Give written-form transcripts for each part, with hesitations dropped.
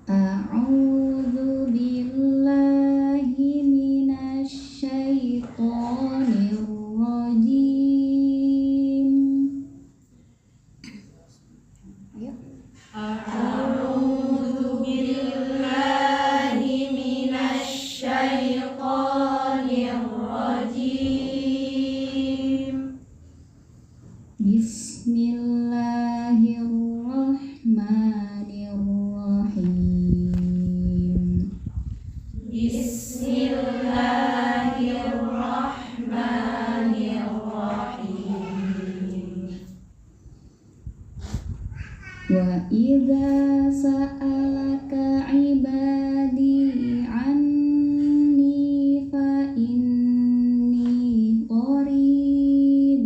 A'udzu billahi minasy syaithanir rajim. Ayo. A'udzu billahi minasy syaithanir rajim. Bismillahirrahmanirrahim. Bismillahirrahmanirrahim. Wa idza sa'alaka ibadi anni fa inni qarib.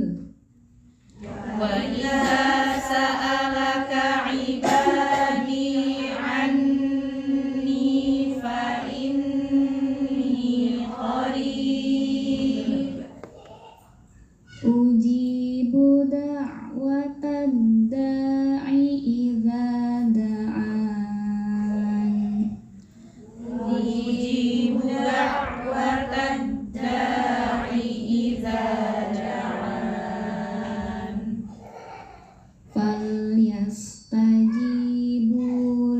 Wa idza sa'alaka ibadi anni fa inni qarib. Ujibu da'watad da'i idza da'an. Ujibu da'watad da'i idza da'an. Falyastajibu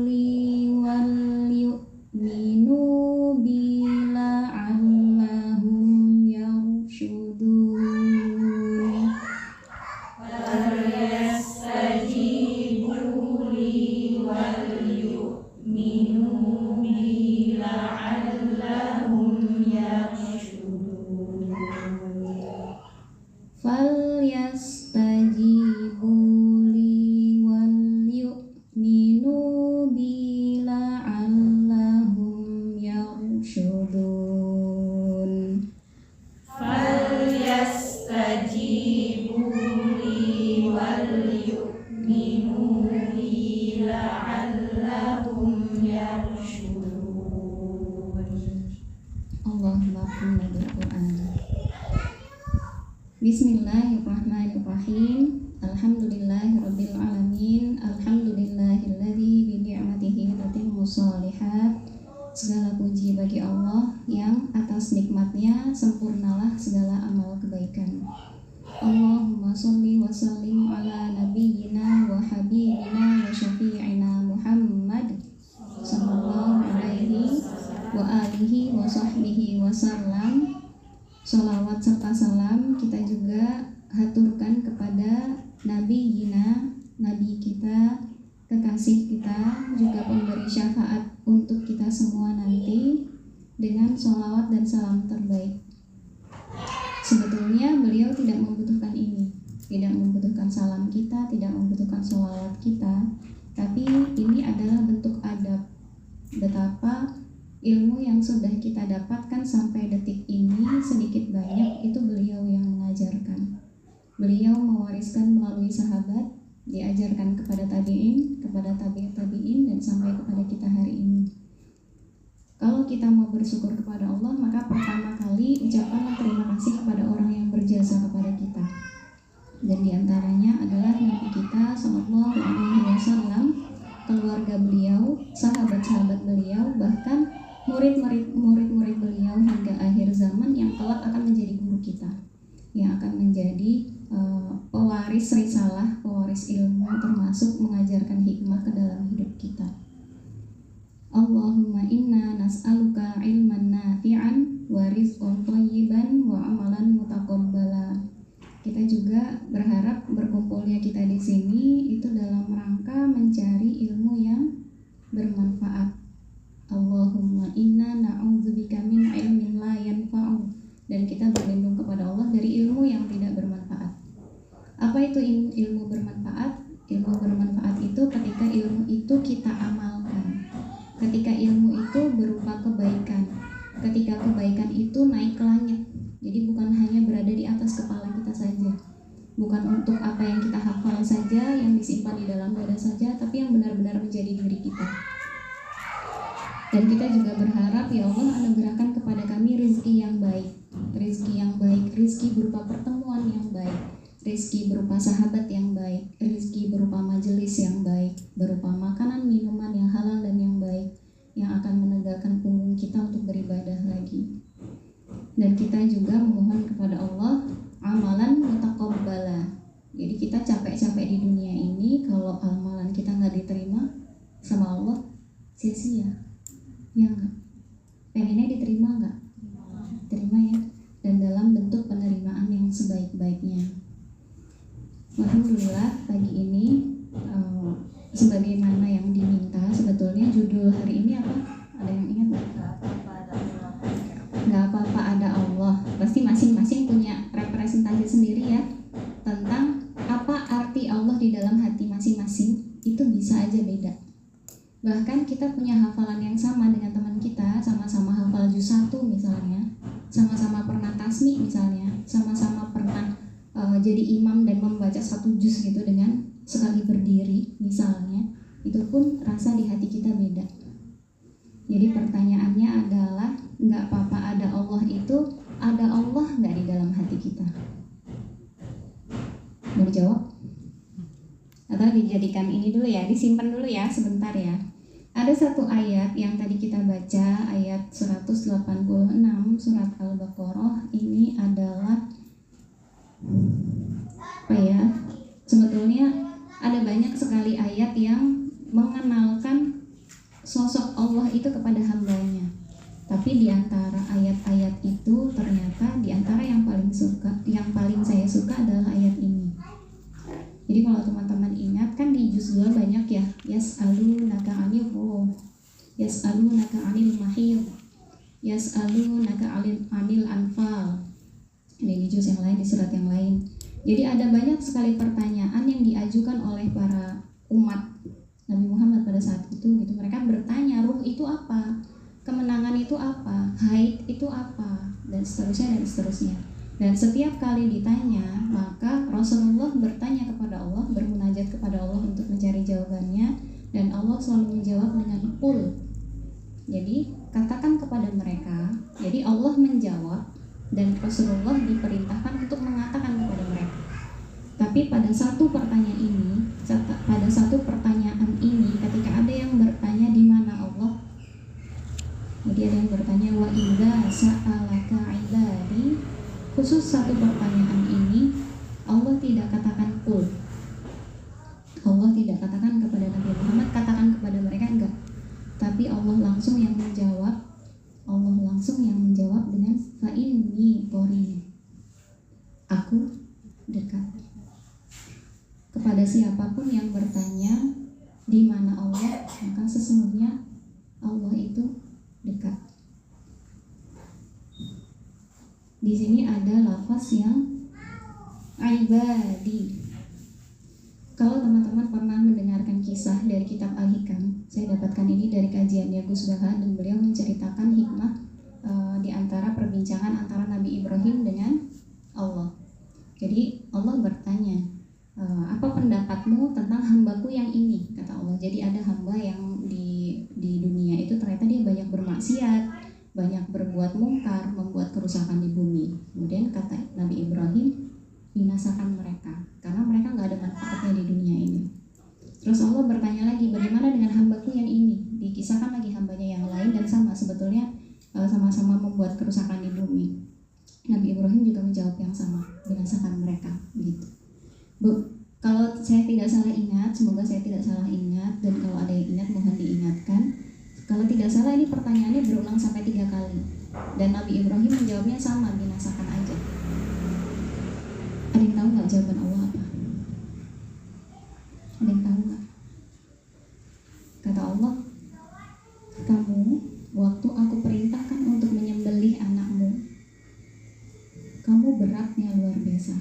li wal yu'minu bi la'allahum yarshudun. Falyastajibu li wal yu'minu bi la'allahum yarshudun. Falyastajibu li wal yu'minu bi la'allahum yarshudun. Falyastajibu li wal yu'minu bi la'allahum yarshudun. Allahumma qulna bil Qur'an. Bismillahirrahmanirrahim. Alhamdulillahirabbil alamin. Alhamdulillahilladzi bi ni'matihi tatimmu shalihat. Segala puji bagi Allah yang atas nikmatnya sempurnalah segala amal kebaikan. Allahumma sholli wa sallim ala nabiyyina wa habibina wa syafi'ina Muhammad sallallahu alaihi wa alihi wa sahbihi wa sallam. Sholawat serta salam kita juga haturkan kepada nabiyyina, nabi kita, kekasih kita, juga pemberi syafaat untuk kita semua nanti, dengan sholawat dan salam terbaik. Sebetulnya beliau tidak membutuhkan ini, tidak membutuhkan salam kita, tidak membutuhkan sholawat kita, tapi ini adalah bentuk adab betapa ilmu yang sudah kita dapatkan sampai detik ini sedikit banyak itu beliau yang mengajarkan. Beliau mewariskan melalui sahabat, diajarkan kepada tabi'in, kepada tabi'in dan sampai kepada kita hari ini. Kalau kita mau bersyukur kepada Allah, maka pertama kali ucapkanlah terima kasih kepada orang yang berjasa kepada kita. Dan diantaranya adalah Nabi kita sallallahu alaihi wasallam, keluarga beliau, sahabat-sahabat beliau, bahkan murid-murid beliau hingga akhir zaman yang kelak akan menjadi guru kita, yang akan menjadi pewaris risalah, pewaris ilmu, termasuk mengajarkan hikmah ke dalam hidup kita. Allahumma inna nas'aluka ilman nafi'an wa rizqan thayyiban wa amalan mutaqabbala. Kita juga berharap berkumpulnya kita di sini itu dalam rangka mencari ilmu yang bermanfaat. Allahumma inna na'udzubika min ilmin la yanfa'u. Dan kita berlindung kepada Allah dari ilmu yang tidak bermanfaat. Apa itu ilmu bermanfaat? Ilmu bermanfaat itu ketika ilmu itu kita amalkan, ketika ilmu itu berupa kebaikan, ketika kebaikan itu naik ke langit. Jadi bukan hanya berada di atas kepala kita saja, bukan untuk apa yang kita hafal saja, yang disimpan di dalam dada saja, tapi yang benar-benar menjadi diri kita. Dan kita juga berharap ya Allah anugerahkan kepada kami rezeki yang baik, rezeki berupa pertemuan yang baik, rezeki berupa sahabat yang baik, rezeki berupa majelis yang baik, berupa makanan minuman yang halal dan yang baik, menegakkan punggung kita untuk beribadah lagi. Dan kita juga memohon kepada Allah amalan mutaqabbala. Jadi kita capek-capek di dunia ini, kalau amalan kita nggak diterima sama Allah, sia-sia. Ya nggak? Pengennya diterima nggak? Terima ya. Dan dalam bentuk penerimaan yang sebaik-baiknya. Alhamdulillah pagi ini sebagaimana yang diminta, sebetulnya judul hari ini apa? Ada yang ingat nggak? Nggak apa-apa ada Allah. Pasti masing-masing punya representasi sendiri ya tentang apa arti Allah di dalam hati masing-masing. Itu bisa aja beda. Bahkan kita punya hafalan yang sama dengan teman kita, sama-sama hafal juz 1 misalnya, sama-sama pernah tasmi misalnya, sama-sama pernah jadi imam dan membaca 1 juz gitu dengan sekali berdiri misalnya, itu pun rasa di hati kita beda. Jadi pertanyaannya adalah, nggak apa-apa ada Allah itu, ada Allah nggak di dalam hati kita? Mau dijawab? Atau dijadikan ini dulu ya, disimpan dulu ya sebentar ya. Ada satu ayat yang tadi kita baca, ayat 186 surat Al-Baqarah. Ini adalah apa ya? Sebetulnya ada banyak sekali ayat yang mengenalkan sosok Allah itu kepada hambanya. Tapi di antara ayat-ayat itu ternyata di antara yang paling saya suka adalah ayat ini. Jadi kalau teman-teman ingat kan di juz 2 banyak ya, yas'alunaka 'anil ruh, yas'alunaka 'anil mahid, yas'alunaka 'anil anfal. Ini di juz yang lain, di surat yang lain. Jadi ada banyak sekali pertanyaan yang diajukan oleh para umat Nabi Muhammad pada saat itu gitu. Mereka bertanya, ruh itu apa? Kemenangan itu apa? Haid itu apa? Dan seterusnya dan seterusnya. Dan setiap kali ditanya, maka Rasulullah bertanya kepada Allah, bermunajat kepada Allah untuk mencari jawabannya, dan Allah selalu menjawab dengan qul. Jadi katakan kepada mereka. Jadi Allah menjawab dan Rasulullah diperintahkan untuk mengatakan kepada mereka. Tapi pada satu pertanyaan ini, ketika ada yang bertanya di mana Allah, jadi ada yang bertanya wa idza sa'alaka ibadi. Khusus satu pertanyaan ini Allah tidak katakan qul. Allah tidak katakan kepada Nabi Muhammad, katakan kepada mereka, enggak. Tapi Allah langsung yang menjawab. Allah langsung yang menjawab dengan fa inni qarib. Aku dekat. Kepada siapapun yang bertanya di mana Allah, maka sesungguhnya Allah itu dekat. Di sini ada lafaz yang ibadi. Kalau teman-teman pernah mendengarkan kisah dari kitab Al-Hikam, saya dapatkan ini dari kajiannya Gus Baha, dan beliau menceritakan hikmah di antara perbincangan antara Nabi Ibrahim dengan Allah. Jadi Allah bertanya, apa pendapatmu tentang hambaku yang ini? Kata Allah. Jadi ada hamba yang di dunia itu ternyata dia banyak bermaksiat, banyak berbuat mungkar, membuat kerusakan di bumi. Kemudian kata Nabi Ibrahim, binasakan mereka, karena mereka nggak ada manfaatnya di dunia ini. Terus Allah bertanya lagi, bagaimana dengan hambaku yang ini? Dikisahkan lagi hambanya yang lain dan sama, sebetulnya sama-sama membuat kerusakan di bumi. Nabi Ibrahim juga menjawab yang sama, binasakan mereka. Begitu. Bu, kalau saya tidak salah ingat, semoga saya tidak salah ingat, dan kalau ada yang ingat mohon diingatkan. Kalau tidak salah ini pertanyaannya berulang sampai 3 kali. Dan Nabi Ibrahim menjawabnya sama, binasakan aja. Ada yang tahu nggak jawaban Allah apa? Ada yang tahu nggak? Kata Allah, kamu waktu aku perintahkan untuk menyembelih anakmu, kamu beratnya luar biasa.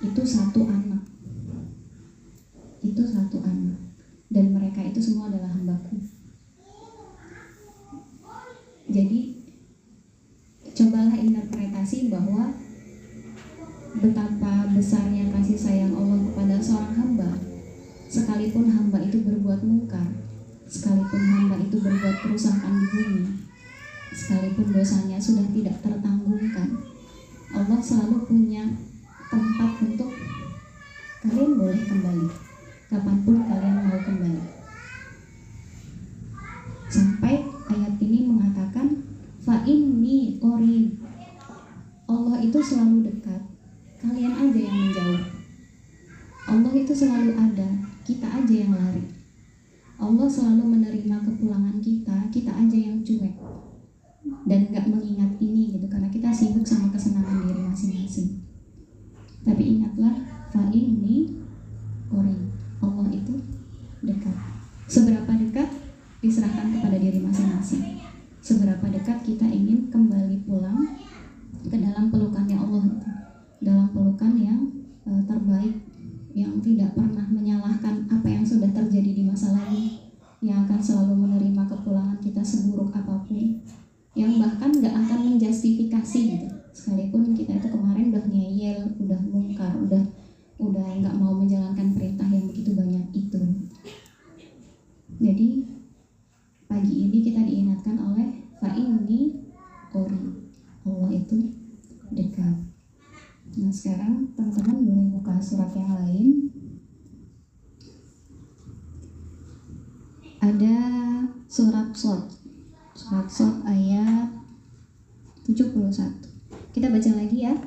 Itu satu anak. Dan mereka itu semua adalah hambaku. Jadi cobalah interpretasi bahwa betapa besarnya kasih sayang Allah kepada seorang hamba. Sekalipun hamba itu berbuat mungkar, sekalipun hamba itu berbuat kerusakan di bumi, sekalipun dosanya sudah tidak tertanggungkan, Allah selalu punya tempat untuk kalian boleh kembali kapanpun kalian mau kembali. Sampai aja yang lari. Allah selalu menerima kepulangan kita aja yang cuek dan nggak mengingat ini gitu, karena kita sibuk sama kesenangan diri masing-masing. Tapi ingatlah, fa inni qarib, Allah itu dekat. Seberapa dekat diserahkan kepada diri masing-masing. Seberapa dekat kita ingin kembali pulang ke dalam pelukannya Allah itu, dalam pelukan yang terbaik, yang tidak pernah menyalahkan apa yang sudah terjadi di masa lalu, yang akan selalu menerima kepulangan kita seburuk apapun, yang bahkan gak akan menjustifikasi gitu. Sekalipun kita itu kemarin udah ngeyel, udah mungkar, udah gak mau menjalankan perintah yang begitu banyak itu. Jadi pagi ini kita diingatkan oleh fa inni qarib, Allah itu dekat. Nah sekarang teman-teman boleh buka surat yang lain. Ada surat Shad ayat 71. Kita baca lagi ya.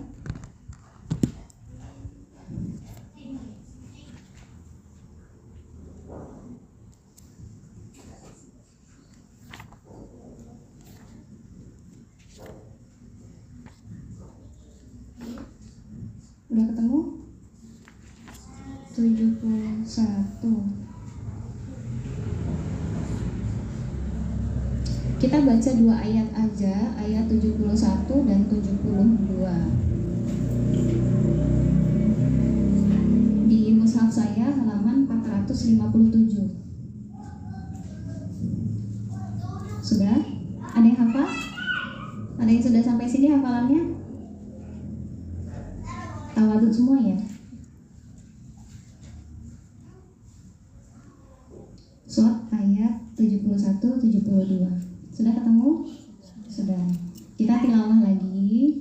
Udah ketemu? 71. Kita baca 2 ayat aja, ayat 71 dan 72. Di mushaf saya halaman 457. Sudah? Ada yang hafal? Ada yang sudah sampai sini hafalannya? Tawaduk semua ya? Surat ayat 71, 72. Sudah ketemu? Sudah. Kita tilawah lagi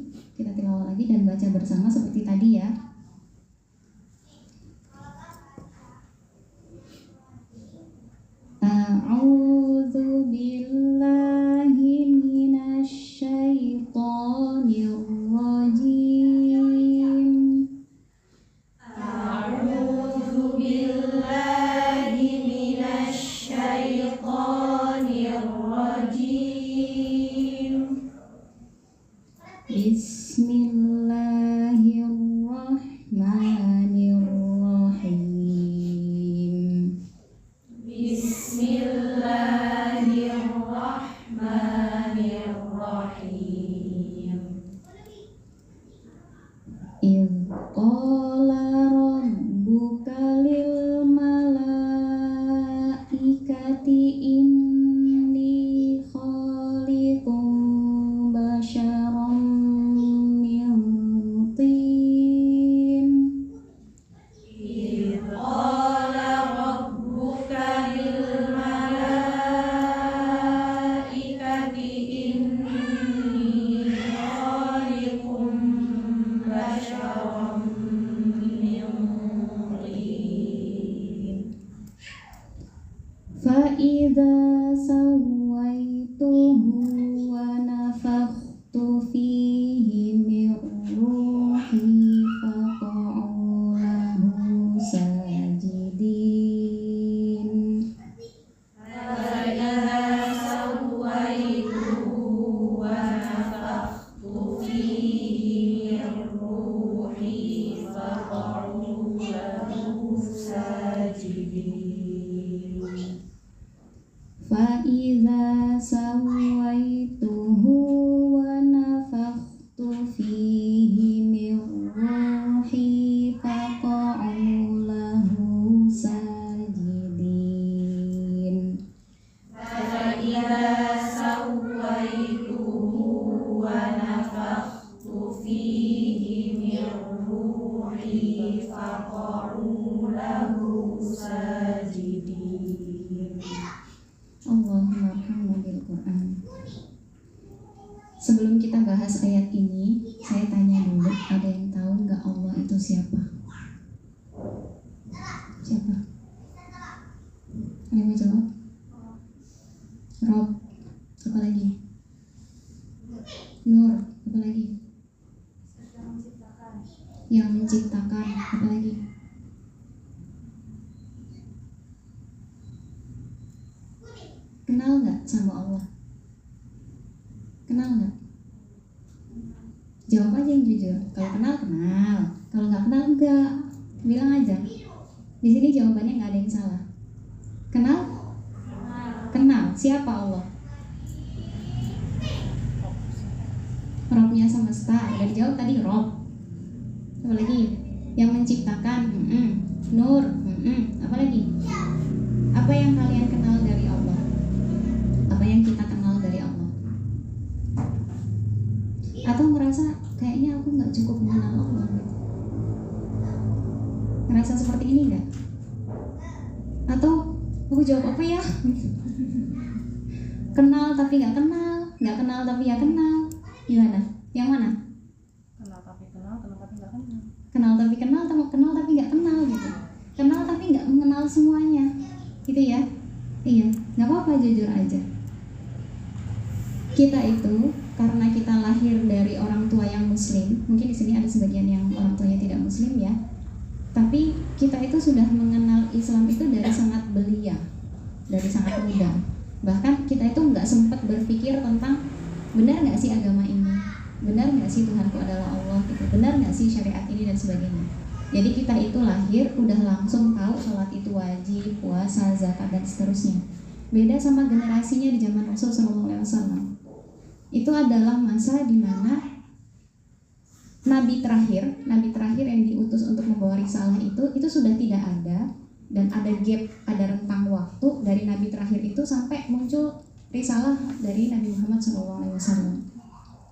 dan baca bersama seperti tadi ya. A'udzu billahi minasy syaithanir rajim. A'udzu billahi minasy syaithanir rajim. Bismillahirrahmanirrahim. Bismillahirrahmanirrahim. Idh qala rabbuka lil malaikati inni khaliqun basharan min tin. Idh qala rabbuka lil malaikati inni khaliqun basharan min tin. Fa'idha sawaituhu wa nafakhtu fihi min ruhi faqa'u lahu sajidin. فإذا سويته ونفخت فيه من روحي فقعوا له ساجدين. Fa'idha sawaituhu wa nafakhtu fihi min ruhi faqa'u lahu sajidin. فإذا سويته ونفخت فيه من روحي فقعوا له ساجدين. Allahumma arhamna bil Qur'an. Sebelum kita bahas ayat ini, saya tanya dulu, ada yang tahu nggak Allah itu siapa? Siapa? Ada yang mau jawab? Rob. Apa lagi? Nur. Apa lagi? Yang menciptakan. Apa lagi? Kenal nggak sama Allah? Kenal nggak? Jawab aja yang jujur. Kalau kenal, kenal. Kalau nggak kenal, enggak. Bilang aja. Di sini jawabannya nggak ada yang salah. Kenal? Kenal. Siapa Allah? Robnya semesta. Udah dijawab tadi, Rob. Apa lagi? Yang menciptakan. Nur. Apa lagi? Apa yang kalian kenal dari Allah? Apa yang kita kenal dari Allah? Atau merasa kayaknya aku nggak cukup mengenal Allah? Ngerasa seperti ini nggak? Atau aku jawab apa ya? Kenal tapi nggak kenal, nggak kenal tapi ya kenal. Gimana? Yang mana? Kenal tapi kenal tapi nggak kenal. Kenal tapi kenal tapi nggak kenal gitu. Kenal tapi nggak mengenal semuanya, gitu ya? Iya, nggak apa-apa, jujur aja. Kita itu karena kita lahir dari orang tua yang muslim, mungkin di sini ada sebagian yang orang tuanya tidak muslim ya. Tapi kita itu sudah mengenal Islam itu dari sangat belia, dari sangat muda. Bahkan kita itu nggak sempat berpikir tentang benar nggak sih agama ini, benar nggak sih Tuhanku adalah Allah, gitu. Benar nggak sih syariat ini dan sebagainya. Jadi kita itu lahir udah langsung tahu sholat itu wajib, puasa, zakat dan seterusnya. Beda sama generasinya di zaman Rasul SAW. Itu adalah masa di mana nabi terakhir yang diutus untuk membawa risalah itu sudah tidak ada, dan ada gap, ada rentang waktu dari nabi terakhir itu sampai muncul risalah dari Nabi Muhammad SAW.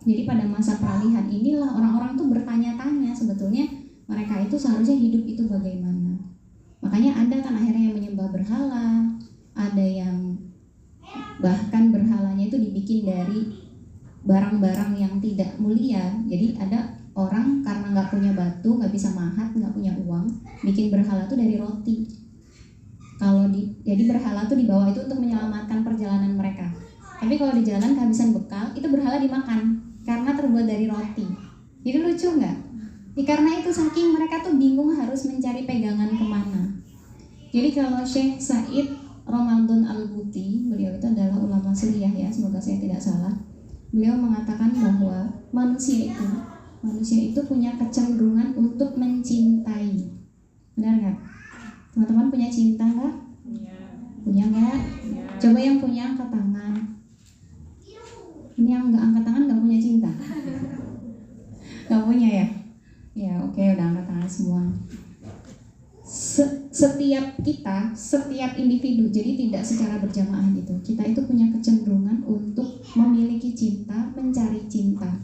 Jadi pada masa peralihan inilah orang-orang tuh bertanya-tanya sebetulnya mereka itu seharusnya hidup itu bagaimana. Makanya ada kan akhirnya yang menyembah berhala, ada yang bahkan berhalanya itu dibikin dari barang-barang yang tidak mulia. Jadi ada orang karena nggak punya batu, nggak bisa mahat, nggak punya uang, bikin berhala tuh dari roti. Jadi berhala tuh dibawa itu untuk menyelamatkan perjalanan mereka. Tapi kalau di jalan kehabisan bekal, itu berhala dimakan karena terbuat dari roti. Jadi lucu nggak? Karena itu saking mereka tuh bingung harus mencari pegangan kemana. Jadi kalau Syekh Said Ramadan Al-Buti, beliau itu adalah ulama Suriah ya, semoga saya tidak salah. Beliau mengatakan bahwa manusia itu punya kecenderungan untuk mencintai. Benar nggak? Teman-teman punya cinta nggak? Punya nggak? Coba yang punya angkat tangan. Ini yang nggak angkat tangan nggak punya cinta? Nggak punya ya? Ya oke, udah angkat tangan semua. Setiap individu, jadi tidak secara berjamaah gitu. Kita itu punya kecenderungan untuk memiliki cinta, mencari cinta.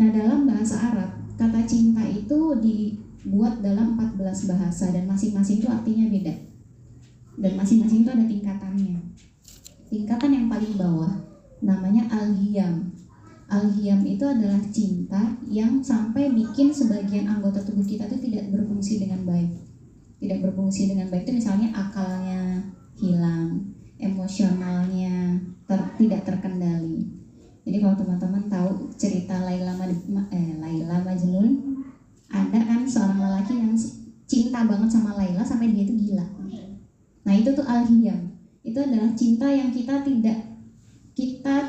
Nah dalam bahasa Arab, kata cinta itu dibuat dalam 14 bahasa dan masing-masing itu artinya beda. Dan masing-masing itu ada tingkatannya. Tingkatan yang paling bawah namanya al-hiyam. Al-hiyam itu adalah cinta yang sampai bikin sebagian anggota tubuh kita itu tidak berfungsi dengan baik. Tidak berfungsi dengan baik itu misalnya akalnya hilang, emosionalnya tidak terkendali. Jadi kalau teman-teman tahu cerita Laila Majnun, ada kan seorang lelaki yang cinta banget sama Laila sampai dia itu gila. Nah itu tuh al-hiyam. Itu adalah cinta yang kita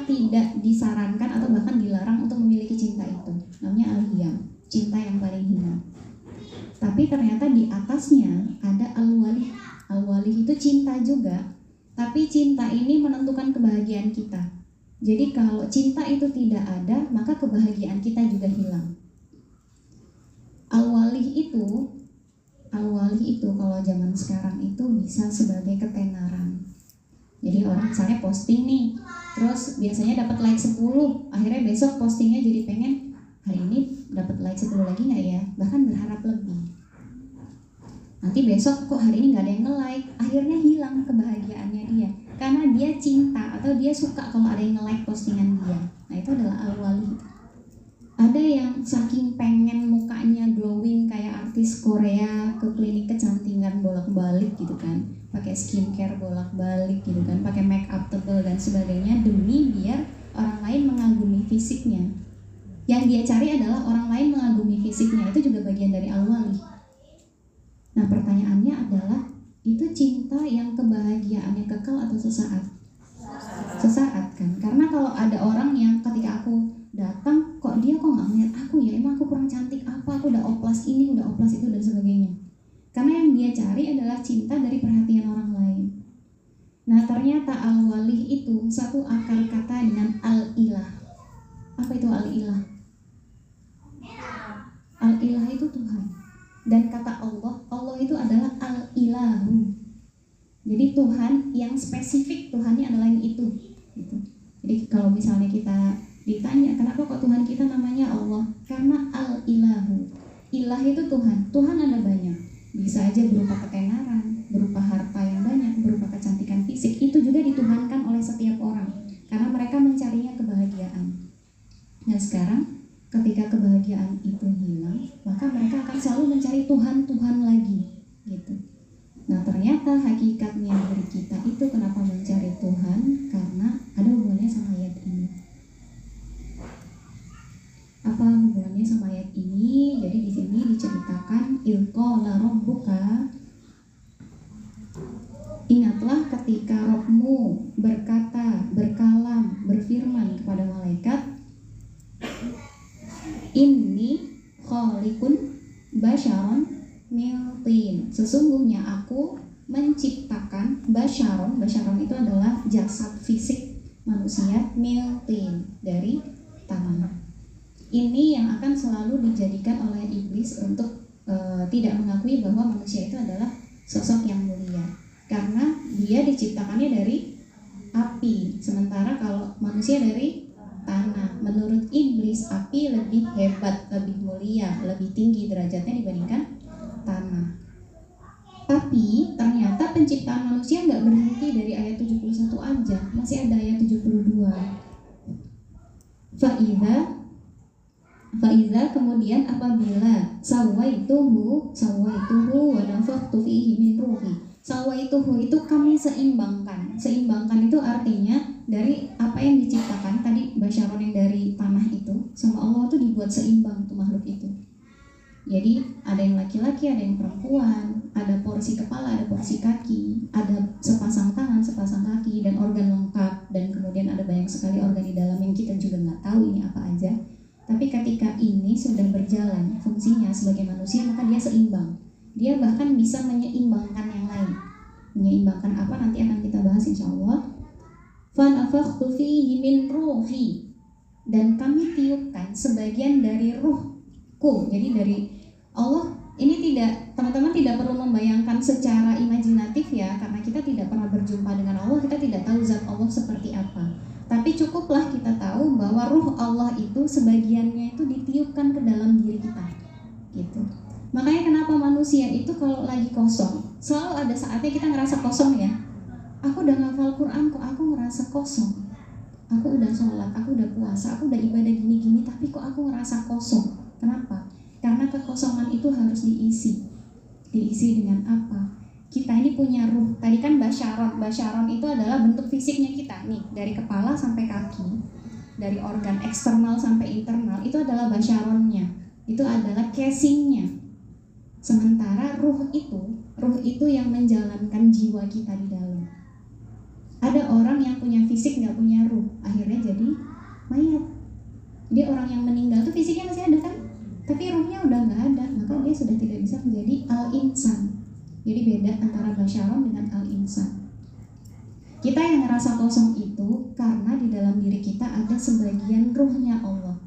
tidak disarankan atau bahkan dilarang untuk memiliki cinta itu. Namanya al-hiyam, cinta yang paling hina. Tapi ternyata di atasnya ada al-walih. Al-walih itu cinta juga, tapi cinta ini menentukan kebahagiaan kita. Jadi kalau cinta itu tidak ada, maka kebahagiaan kita juga hilang. Al-walih itu kalau zaman sekarang itu bisa sebagai ketenaran. Jadi orang misalnya posting nih, terus biasanya dapat like 10, akhirnya besok postingnya jadi pengen hari ini dapat like 10 lagi nggak ya, bahkan berharap lebih. Nanti besok kok hari ini nggak ada yang nge-like, akhirnya hilang kebahagiaannya dia karena dia cinta atau dia suka kalau ada yang nge-like postingan dia. Nah itu adalah al-wali. Ada yang saking pengen mukanya glowing kayak artis Korea, ke klinik kecantikan bolak-balik gitu kan, pakai skincare bolak-balik gitu kan, pakai make up tebal dan sebagainya demi biar orang lain mengagumi fisiknya. Yang dia cari adalah orang lain mengagumi fisiknya, itu juga bagian dari al-wali. Nah pertanyaannya adalah, itu cinta yang kebahagiaannya kekal atau sesaat? ada orang yang ketika aku datang kok dia kok nggak ngeliat aku ya, emang aku kurang cantik apa, aku udah oplas ini, udah oplas itu dan sebagainya. Karena yang dia cari adalah cinta dari perhatian orang lain. Nah ternyata al-walih itu satu akar kata dengan al-ilah. Apa itu al-ilah? Al-ilah itu Tuhan. Dan kata Allah itu adalah al-ilahu. Jadi Tuhan yang spesifik, Tuhannya adalah yang itu gitu. Jadi kalau misalnya kita ditanya kenapa kok Tuhan kita namanya Allah, karena al-ilahu. Ilah itu Tuhan. Tuhan ada banyak, bisa aja berupa ketenaran, berupa harta yang banyak, berupa kecantikan fisik. Itu juga dituhankan oleh setiap orang karena mereka mencarinya kebahagiaan. Nah sekarang ketika kebahagiaan itu hilang, maka mereka akan selalu mencari Tuhan lagi gitu. Nah ternyata hakikatnya diri kita itu kenapa mencari Tuhan, karena ada hubungannya sama ayat ini. Apa hubungannya sama ayat ini? Jadi di sini diceritakan ilqala rabbuka, ingatlah ketika Rabbmu berkata, berkalam, berfirman kepada malaikat, inni khaliqun basyaron min tin, sesungguhnya aku menciptakan basyaron itu adalah jasad fisik manusia, min tin, dari tanah. Ini yang akan selalu dijadikan oleh iblis untuk tidak mengakui bahwa manusia itu adalah sosok yang mulia, karena dia diciptakannya dari api, sementara kalau manusia dari tanah. Menurut iblis api lebih hebat, lebih mulia, lebih tinggi derajatnya dibandingkan tanah. Tapi ternyata penciptaan manusia nggak berhenti dari ayat 71 aja, masih ada ayat 72. Faiza kemudian apabila sawaituhu wa nafakhtu fihi min ruhi. Sawaituhu itu kami seimbangkan. Seimbangkan itu artinya dari apa yang diciptakan tadi, basyaron yang dari tanah itu, sama Allah itu dibuat seimbang tuh makhluk itu. Jadi ada yang laki-laki, ada yang perempuan, ada porsi kepala, ada porsi kaki, ada sepasang tangan, sepasang kaki, dan organ lengkap. Dan kemudian ada banyak sekali organ di dalam yang kita juga nggak tahu ini apa aja. Tapi ketika ini sudah berjalan fungsinya sebagai manusia, maka dia seimbang. Dia bahkan bisa menyeimbangkan yang lain. Menyeimbangkan apa nanti akan kita bahas insya Allah. Fanafakhtu fihi min ruhi, dan kami tiupkan sebagian dari ruhku. Jadi dari Allah ini tidak, teman-teman tidak perlu membayangkan secara imajinatif ya, karena kita tidak pernah berjumpa dengan Allah, kita tidak tahu zat Allah seperti apa. Tapi cukuplah kita tahu bahwa ruh Allah itu sebagiannya itu ditiupkan ke dalam diri kita, gitu. Makanya kenapa manusia itu kalau lagi kosong, selalu ada saatnya kita ngerasa kosong ya. Aku udah ngafal Quran kok aku ngerasa kosong. Aku udah sholat, aku udah puasa, aku udah ibadah gini-gini, tapi kok aku ngerasa kosong. Kenapa? Karena kekosongan itu harus diisi. Diisi dengan apa? Kita ini punya ruh. Tadi kan basyaron itu adalah bentuk fisiknya kita nih, dari kepala sampai kaki, dari organ eksternal sampai internal, itu adalah basyaronnya. Itu adalah casingnya. Sementara ruh itu yang menjalankan jiwa kita di dalam. Ada orang yang punya fisik nggak punya ruh, akhirnya jadi mayat. Dia orang yang meninggal tuh fisiknya masih ada kan, tapi ruhnya udah nggak ada, maka dia sudah tidak bisa menjadi al-insan. Jadi beda antara basyaron dengan al-insan. Kita yang ngerasa kosong itu karena di dalam diri kita ada sebagian ruhnya Allah.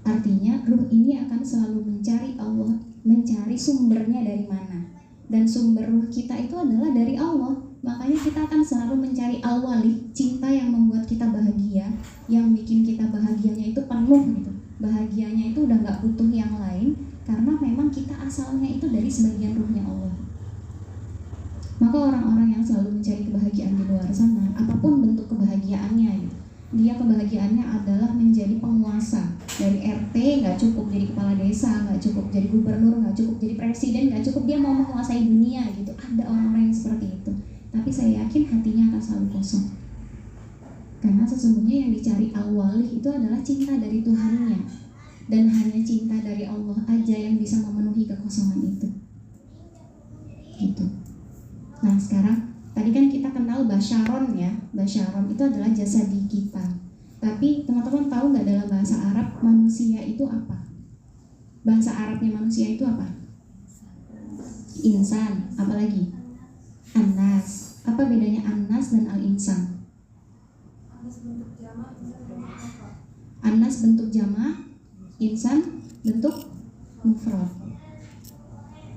Artinya ruh ini akan selalu mencari Allah, mencari sumbernya dari mana. Dan sumber ruh kita itu adalah dari Allah. Makanya kita akan selalu mencari al-walih, cinta yang membuat kita bahagia, yang bikin kita bahagianya itu penuh gitu. Bahagianya itu udah gak butuh yang lain, karena memang kita asalnya itu dari sebagian ruhnya Allah. Maka orang-orang yang selalu mencari kebahagiaan di luar sana, apapun bentuk kebahagiaannya, dia kebahagiaannya adalah menjadi penguasa. Dari RT gak cukup jadi kepala desa, gak cukup jadi gubernur, gak cukup jadi presiden, gak cukup dia mau menguasai dunia gitu. Ada orang-orang yang seperti itu. Tapi saya yakin hatinya akan selalu kosong. Karena sesungguhnya yang dicari al-walih itu adalah cinta dari Tuhannya. Dan hanya cinta dari Allah aja yang bisa memenuhi kekosongan itu. Gitu. Nah sekarang, tadi kan kita kenal basyaron ya. Basyaron itu adalah jasadi kita. Tapi teman-teman tahu nggak dalam bahasa Arab manusia itu apa? Bahasa Arabnya manusia itu apa? Insan. Apalagi? Anas. Apa bedanya Anas dan Al-Insan? Anas bentuk jamak, Insan bentuk mufrad.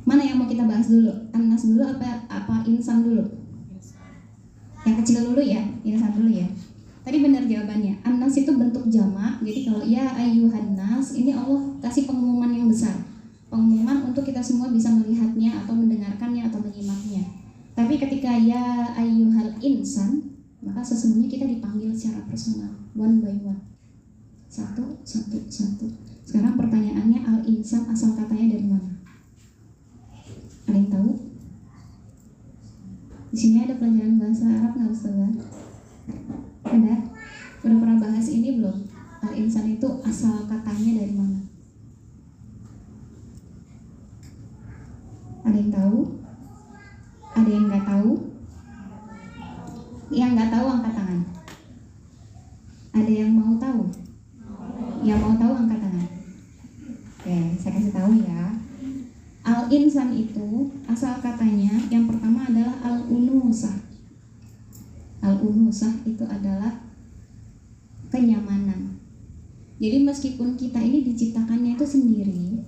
Mana yang mau kita bahas dulu? Anas dulu apa Insan dulu? Yang kecil dulu ya, Insan dulu ya. Tadi benar jawabannya. An-nas itu bentuk jamak. Jadi kalau ya ayyuhan nas, ini Allah kasih pengumuman yang besar. Pengumuman untuk kita semua bisa melihatnya atau mendengarkannya atau menyimaknya. Tapi ketika ya ayyuhal insan, maka sesungguhnya kita dipanggil secara personal, one by one. Satu. Sekarang pertanyaannya, al-insan asal katanya dari mana? Ada yang tahu? Di sini ada pelajaran bahasa Arab nggak, Ustazah? Ada? Udah pernah bahas ini belum? Al-insan itu asal katanya dari mana? Ada yang tahu? Ada yang nggak tahu? Yang nggak tahu angkat tangan. Ada yang mau tahu? Yang mau tahu angkat tangan. Oke, saya kasih tahu ya. Al-insan itu asal katanya yang pertama adalah al-unusah. Al-unusah itu adalah kenyamanan. Jadi meskipun kita ini diciptakannya itu sendiri,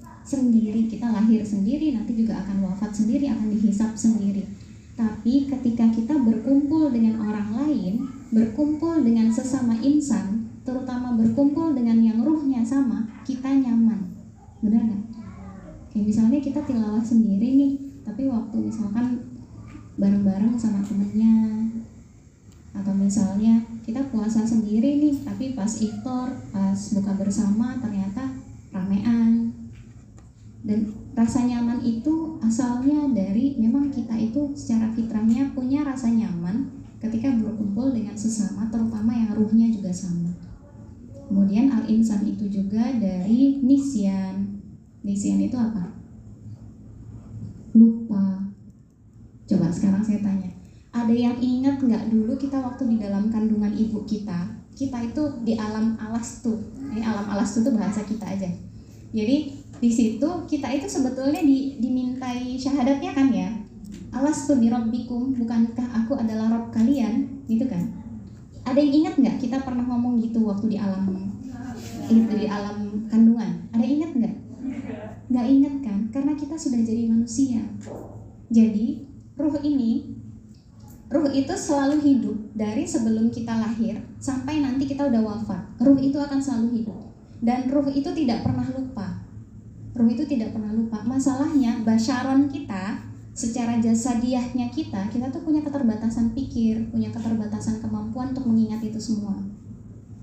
kita lahir sendiri, nanti juga akan wafat sendiri, akan dihisab sendiri. Tapi ketika kita berkumpul dengan orang lain, berkumpul dengan sesama insan, terutama berkumpul dengan yang ruhnya sama, kita nyaman. Benar nggak? Kayak misalnya kita tilawah sendiri nih, tapi waktu misalkan bareng-bareng sama temennya, atau misalnya kita puasa sendiri nih, tapi pas iftar, pas buka bersama ternyata ramean. Dan rasa nyaman itu asalnya dari memang kita itu secara fitrahnya punya rasa nyaman ketika berkumpul dengan sesama, terutama yang ruhnya juga sama. Kemudian al-insan itu juga dari nisyan. Nisyan itu apa? Lupa. Coba sekarang saya tanya, ada yang ingat nggak dulu kita waktu di dalam kandungan ibu kita itu di alam alastu. Ini alam alastu itu bahasa kita aja. Jadi di situ kita itu sebetulnya dimintai syahadatnya kan ya. Alastu bi rabbikum, bukankah aku adalah Rabb kalian, gitu kan? Ada yang ingat nggak kita pernah ngomong gitu waktu di alam kandungan? Ada yang ingat nggak? Nggak ingat kan? Karena kita sudah jadi manusia. Jadi ruh itu selalu hidup dari sebelum kita lahir sampai nanti kita udah wafat. Ruh itu akan selalu hidup. Dan ruh itu tidak pernah lupa. Ruh itu tidak pernah lupa. Masalahnya basyaran kita, secara jasadiahnya kita tuh punya keterbatasan pikir, punya keterbatasan kemampuan untuk mengingat itu semua.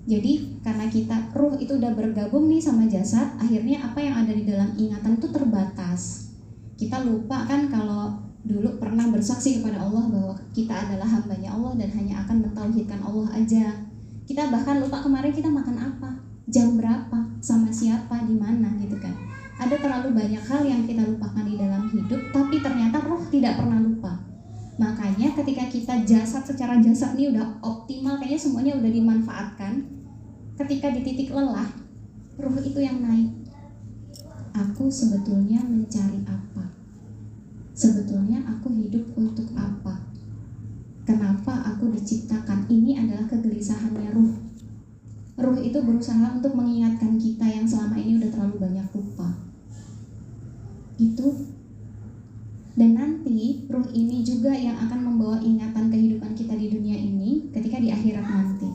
Jadi karena ruh itu udah bergabung nih sama jasad, akhirnya apa yang ada di dalam ingatan itu terbatas. Kita lupa kan kalau dulu pernah bersaksi kepada Allah bahwa kita adalah hambanya Allah dan hanya akan mentauhidkan Allah aja. Kita bahkan lupa kemarin kita makan apa, jam berapa, sama siapa, di mana gitu kan. Ada terlalu banyak hal yang kita lupakan di dalam hidup, tapi ternyata ruh tidak pernah lupa. Makanya ketika kita secara jasad nih udah optimal, kayaknya semuanya udah dimanfaatkan, ketika di titik lelah, ruh itu yang naik. Aku sebetulnya mencari apa? Sebetulnya aku hidup untuk apa? Kenapa aku diciptakan? Ini adalah kegelisahannya ruh. Ruh itu berusaha untuk mengingatkan kita yang selama ini udah terlalu banyak lupa. Itu. Dan nanti ruh ini juga yang akan membawa ingatan kehidupan kita di dunia ini ketika di akhirat nanti.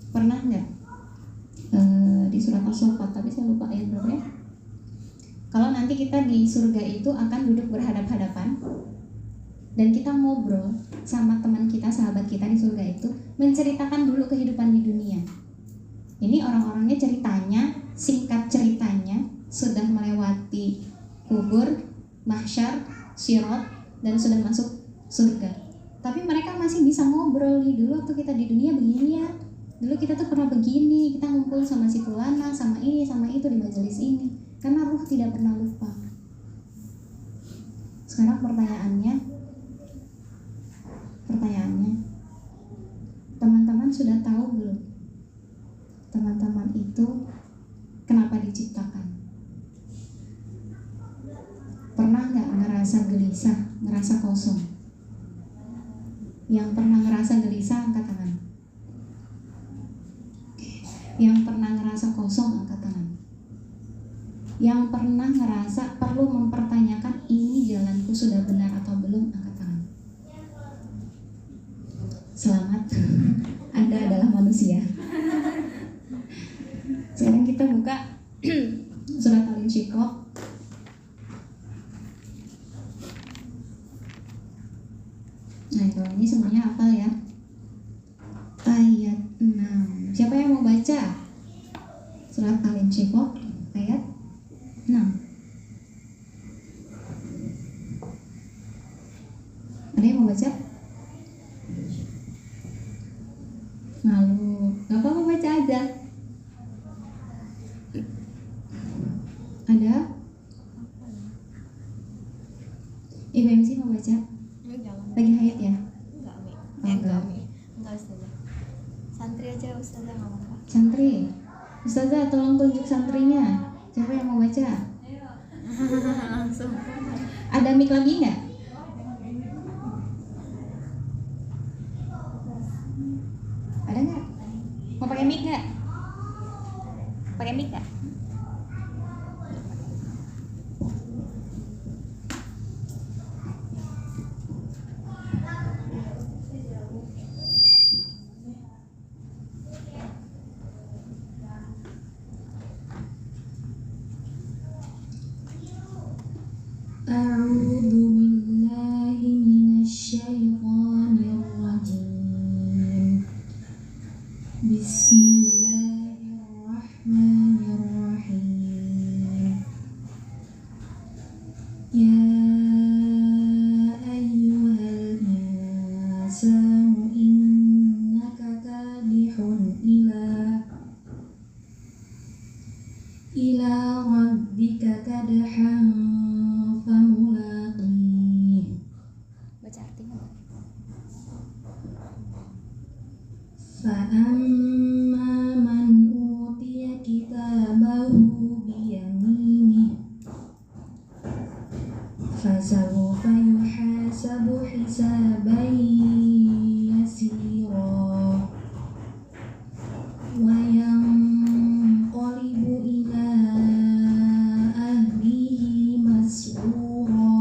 Pernah nggak? Di surat As-Saffat, tapi saya lupa ayat berapa ya? Kalau nanti kita di surga itu akan duduk berhadap-hadapan dan kita ngobrol sama teman kita, sahabat kita di surga itu, menceritakan dulu kehidupan di dunia. Ini orang-orangnya singkat ceritanya sudah melewati kubur, mahsyar, sirat, dan sudah masuk surga. Tapi mereka masih bisa ngobrol nih, dulu waktu kita di dunia begini ya. Dulu kita tuh pernah begini, kita ngumpul sama si fulana, sama ini, sama itu di majelis ini. Karena ruh tidak pernah lupa. Sekarang pertanyaannya, teman-teman sudah tahu belum teman-teman itu kenapa diciptakan? Pernah nggak ngerasa gelisah, ngerasa kosong? Yang pernah ngerasa gelisah angkat tangan. Yang pernah ngerasa kosong angkat tangan. Yang pernah ngerasa perlu mempertanyakan ini jalanku sudah benar atau belum, angkat tangan. Selamat, Anda adalah manusia. Sekarang kita buka surat Al-Insyiqaq Nah, kalau ini semuanya hafal ya. Ayat 6. Siapa yang mau baca? Surat Al-Insyiqaq ayat 6. Ada yang mau baca? Malu. Gak apa-apa, baca aja. Ada? Ibu MC mau baca? Lagi haid ya? Enggak, Ustazah. Santri aja Ustazah, nggak apa-apa. Santri. Ustazah tolong tunjuk santrinya. Siapa yang mau baca? Langsung. Ada mic lagi nggak? Ada nggak? Mau pakai mic nggak? Pakai mic nggak? A'udzu billahi minasyaitonir rajim. Bismillahirrahmanirrahim. Ya ayyuhal insanu innaka kadihun ila rabbika kadhan famulaqih. Baca artinya. Fa'amma man utiya kitabahu biyaminih fasawfa yuhasabu hisaban yasira wa yanqalibu ila ahlihi masrura.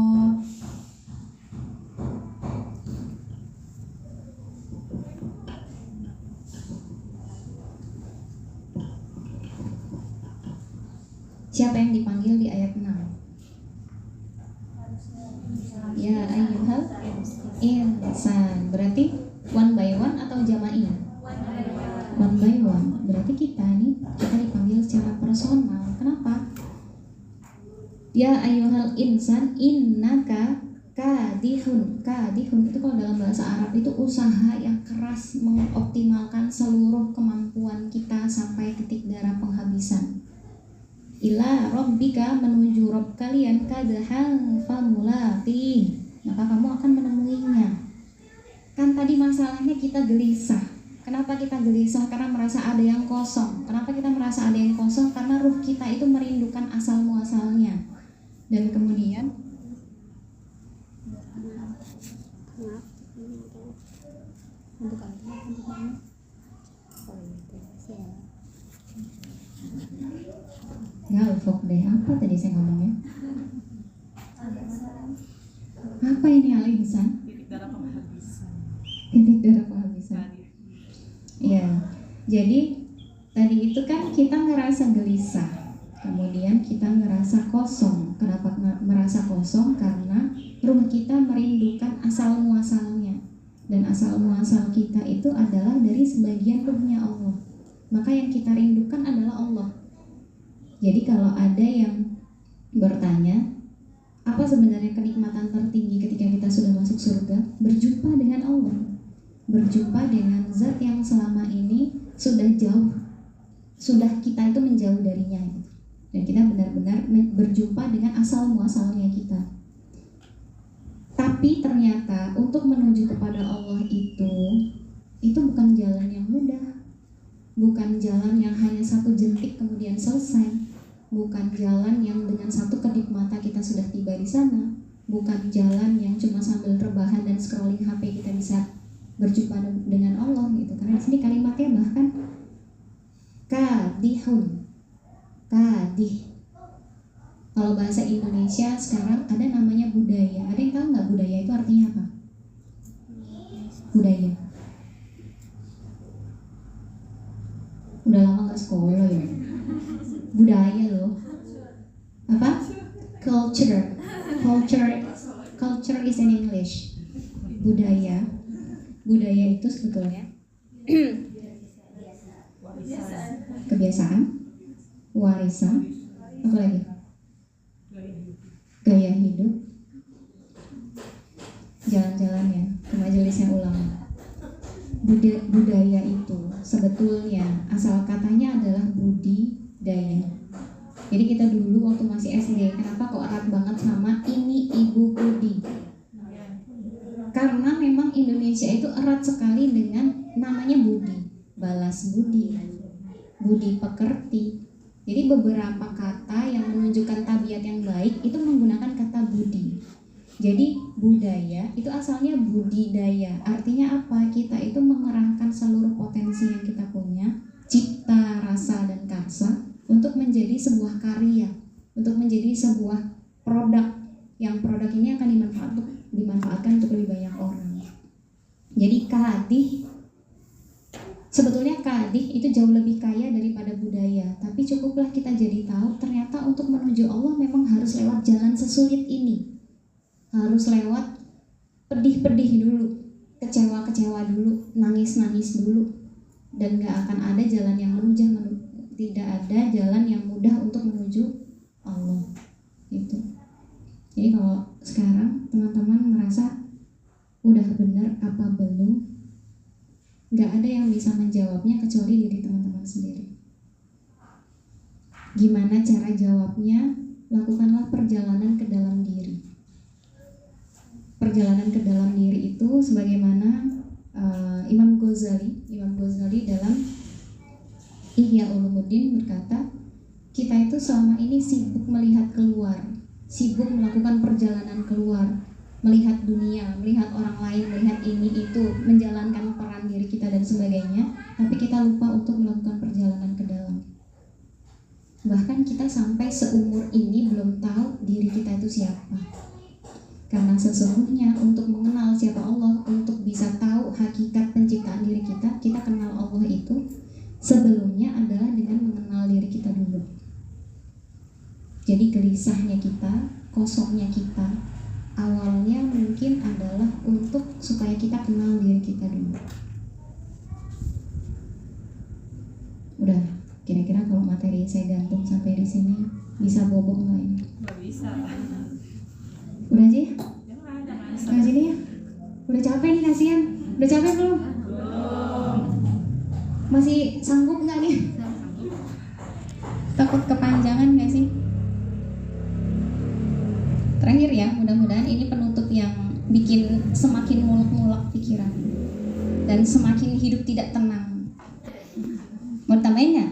Siapa yang dipanggil di ayat 6? Ya ayyuhal insan. Berarti one by one atau jama'i? One by one. Berarti kita dipanggil secara personal. Kenapa? Ya ayyuhal insan innaka kadihun. Kadihun itu kalau dalam bahasa Arab itu usaha yang keras mengoptimalkan seluruh kemampuan kita sampai titik darah penghabisan. Ila rabbika, menuju Rabb kalian, kadhan famulaqih, maka kamu akan menemuinya. Kan tadi masalahnya kita gelisah. Kenapa kita gelisah? Karena merasa ada yang kosong. Kenapa kita merasa ada yang kosong? Karena ruh kita itu merindukan asal muasalnya. Dan kemudian Untuk mana? Galvok deh, apa tadi saya ngomongnya? Apa ini al-insan? Titik darah penghabisan. Titik darah penghabisan. Ya, jadi tadi itu kan kita ngerasa gelisah, kemudian kita ngerasa kosong. Kenapa merasa kosong? Karena ruh kita merindukan asal muasalnya, dan asal muasal kita itu adalah dari sebagian ruhnya Allah. Maka yang kita rindukan adalah Allah. Jadi kalau ada yang bertanya, apa sebenarnya kenikmatan tertinggi ketika kita sudah masuk surga? Berjumpa dengan Allah, berjumpa dengan zat yang selama ini sudah jauh, sudah kita itu menjauh darinya, dan kita benar-benar berjumpa dengan asal muasalnya kita. Tapi ternyata untuk menuju kepada Allah itu bukan jalan yang mudah. bukan jalan yang hanya satu jentik kemudian selesai, bukan jalan yang dengan satu kedip mata kita sudah tiba di sana, bukan jalan yang cuma sambil rebahan dan scrolling HP kita bisa berjumpa dengan Allah gitu. Karena di sini kalimatnya bahkan kadihun, kadih. Kalau bahasa Indonesia sekarang ada namanya budaya. Ada yang tahu nggak budaya itu artinya apa? Budaya. Udah lama nggak sekolah ya. Budaya loh. Apa? Culture. Culture is in English. Budaya. Budaya itu sebetulnya kebiasaan, warisan, apa lagi? Gaya hidup, jalan-jalannya ke majelisnya ulama. Budaya itu sebetulnya asal katanya adalah budidaya. Jadi kita dulu waktu masih SD, kenapa kok erat banget sama ini ibu budi? Karena memang Indonesia itu erat sekali dengan namanya budi, balas budi, budi pekerti. Jadi beberapa kata yang menunjukkan tabiat yang baik itu menggunakan kata budi. Jadi budaya itu asalnya budidaya. Artinya apa? Kita itu mengerahkan seluruh potensi yang kita punya, cipta, rasa, dan karsa untuk menjadi sebuah karya, untuk menjadi sebuah produk, yang produk ini akan dimanfaatkan untuk lebih banyak orang. Jadi sebetulnya kadih itu jauh lebih kaya daripada budaya. Tapi cukuplah kita jadi tahu ternyata untuk menuju Allah memang harus lewat jalan sesulit ini, harus lewat pedih-pedih dulu, kecewa-kecewa dulu, nangis-nangis dulu, dan gak akan ada jalan yang tidak ada jalan yang mudah untuk menuju Allah gitu. Jadi kalau sekarang teman-teman merasa udah benar apa belum, gak ada yang bisa menjawabnya kecuali diri teman-teman sendiri. Gimana cara jawabnya? Lakukanlah perjalanan ke dalam diri. Perjalanan ke dalam diri itu sebagaimana Imam Ghazali dalam Ihya Ulumuddin berkata, kita itu selama ini sibuk melihat keluar, sibuk melakukan perjalanan keluar, melihat dunia, melihat orang lain, melihat ini itu, menjalankan peran diri kita dan sebagainya, tapi kita lupa untuk melakukan perjalanan ke dalam. Bahkan kita sampai seumur ini belum tahu diri kita itu siapa. Karena sesungguhnya untuk mengenal siapa Allah, untuk bisa tahu hakikat penciptaan diri kita, kita kenal Allah itu sebelumnya adalah dengan mengenal diri kita dulu. Jadi gelisahnya kita, kosongnya kita, awalnya mungkin adalah untuk supaya kita kenal diri kita dulu. Udah, kira-kira kalau materi saya gantung sampai di sini bisa bobok nggak ini? Nggak bisa. Udah aja ya? Jangan. Nggak sini ya? Udah capek nih kasihan. Udah capek belum? Belum. Masih sanggup nggak nih? Takut kepanjangan nggak sih? Terakhir ya, mudah-mudahan ini penutup yang bikin semakin mulak-mulak pikiran dan semakin hidup tidak tenang. Mau ditambahin nggak?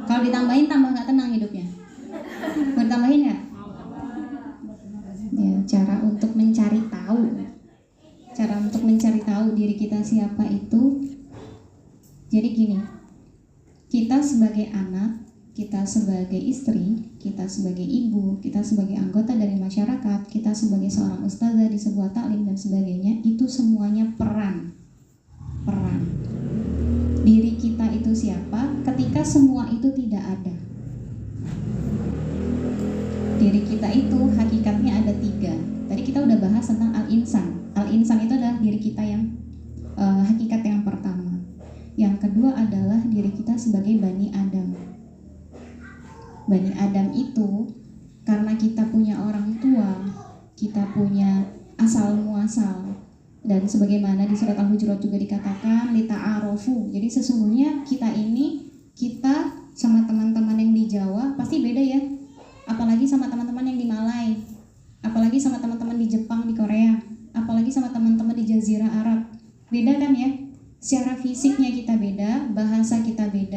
Kalau ditambahin tambah nggak tenang hidupnya. Mau ditambahin nggak? Ya, cara untuk mencari tahu diri kita siapa itu. Jadi gini, kita sebagai anak, kita sebagai istri, kita sebagai ibu, kita sebagai anggota dari masyarakat, kita sebagai seorang ustazah di sebuah taklim dan sebagainya, itu semuanya peran. Diri kita itu siapa ketika semua itu tidak ada. Diri kita itu hakikatnya ada 3. Tadi kita udah bahas tentang al-insan. Al-insan itu adalah diri kita yang hakikat yang pertama. Yang kedua adalah diri kita sebagai Bani Adam. Bani Adam itu karena kita punya orang tua, kita punya asal muasal, dan sebagaimana di surat Al-Hujurat juga dikatakan lita'arofu. Jadi sesungguhnya kita sama teman-teman yang di Jawa pasti beda ya, apalagi sama teman-teman yang di Malai, apalagi sama teman-teman di Jepang, di Korea, apalagi sama teman-teman di Jazirah Arab. Beda kan ya? Secara fisiknya kita beda, bahasa kita beda,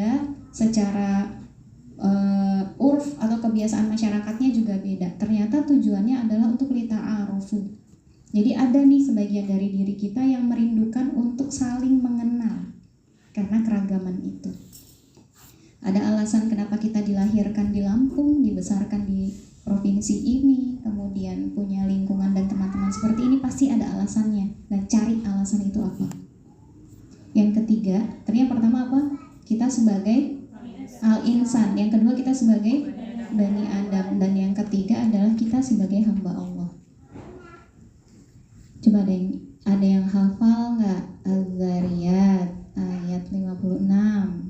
secara urf atau kebiasaan masyarakatnya juga beda. Ternyata tujuannya adalah untuk lita'arufu. Jadi ada nih sebagian dari diri kita yang merindukan untuk saling mengenal karena keragaman itu. Ada alasan kenapa kita dilahirkan di Lampung, dibesarkan di provinsi ini, kemudian punya lingkungan dan teman-teman seperti ini, pasti ada alasannya. Dan cari alasan itu apa. Yang ketiga, tadi yang pertama apa? Kita sebagai al-insan. Yang kedua kita sebagai Bani Adam. Dan yang ketiga adalah kita sebagai hamba Allah. Coba ada yang hafal nggak? Az-Zariyat ayat 56.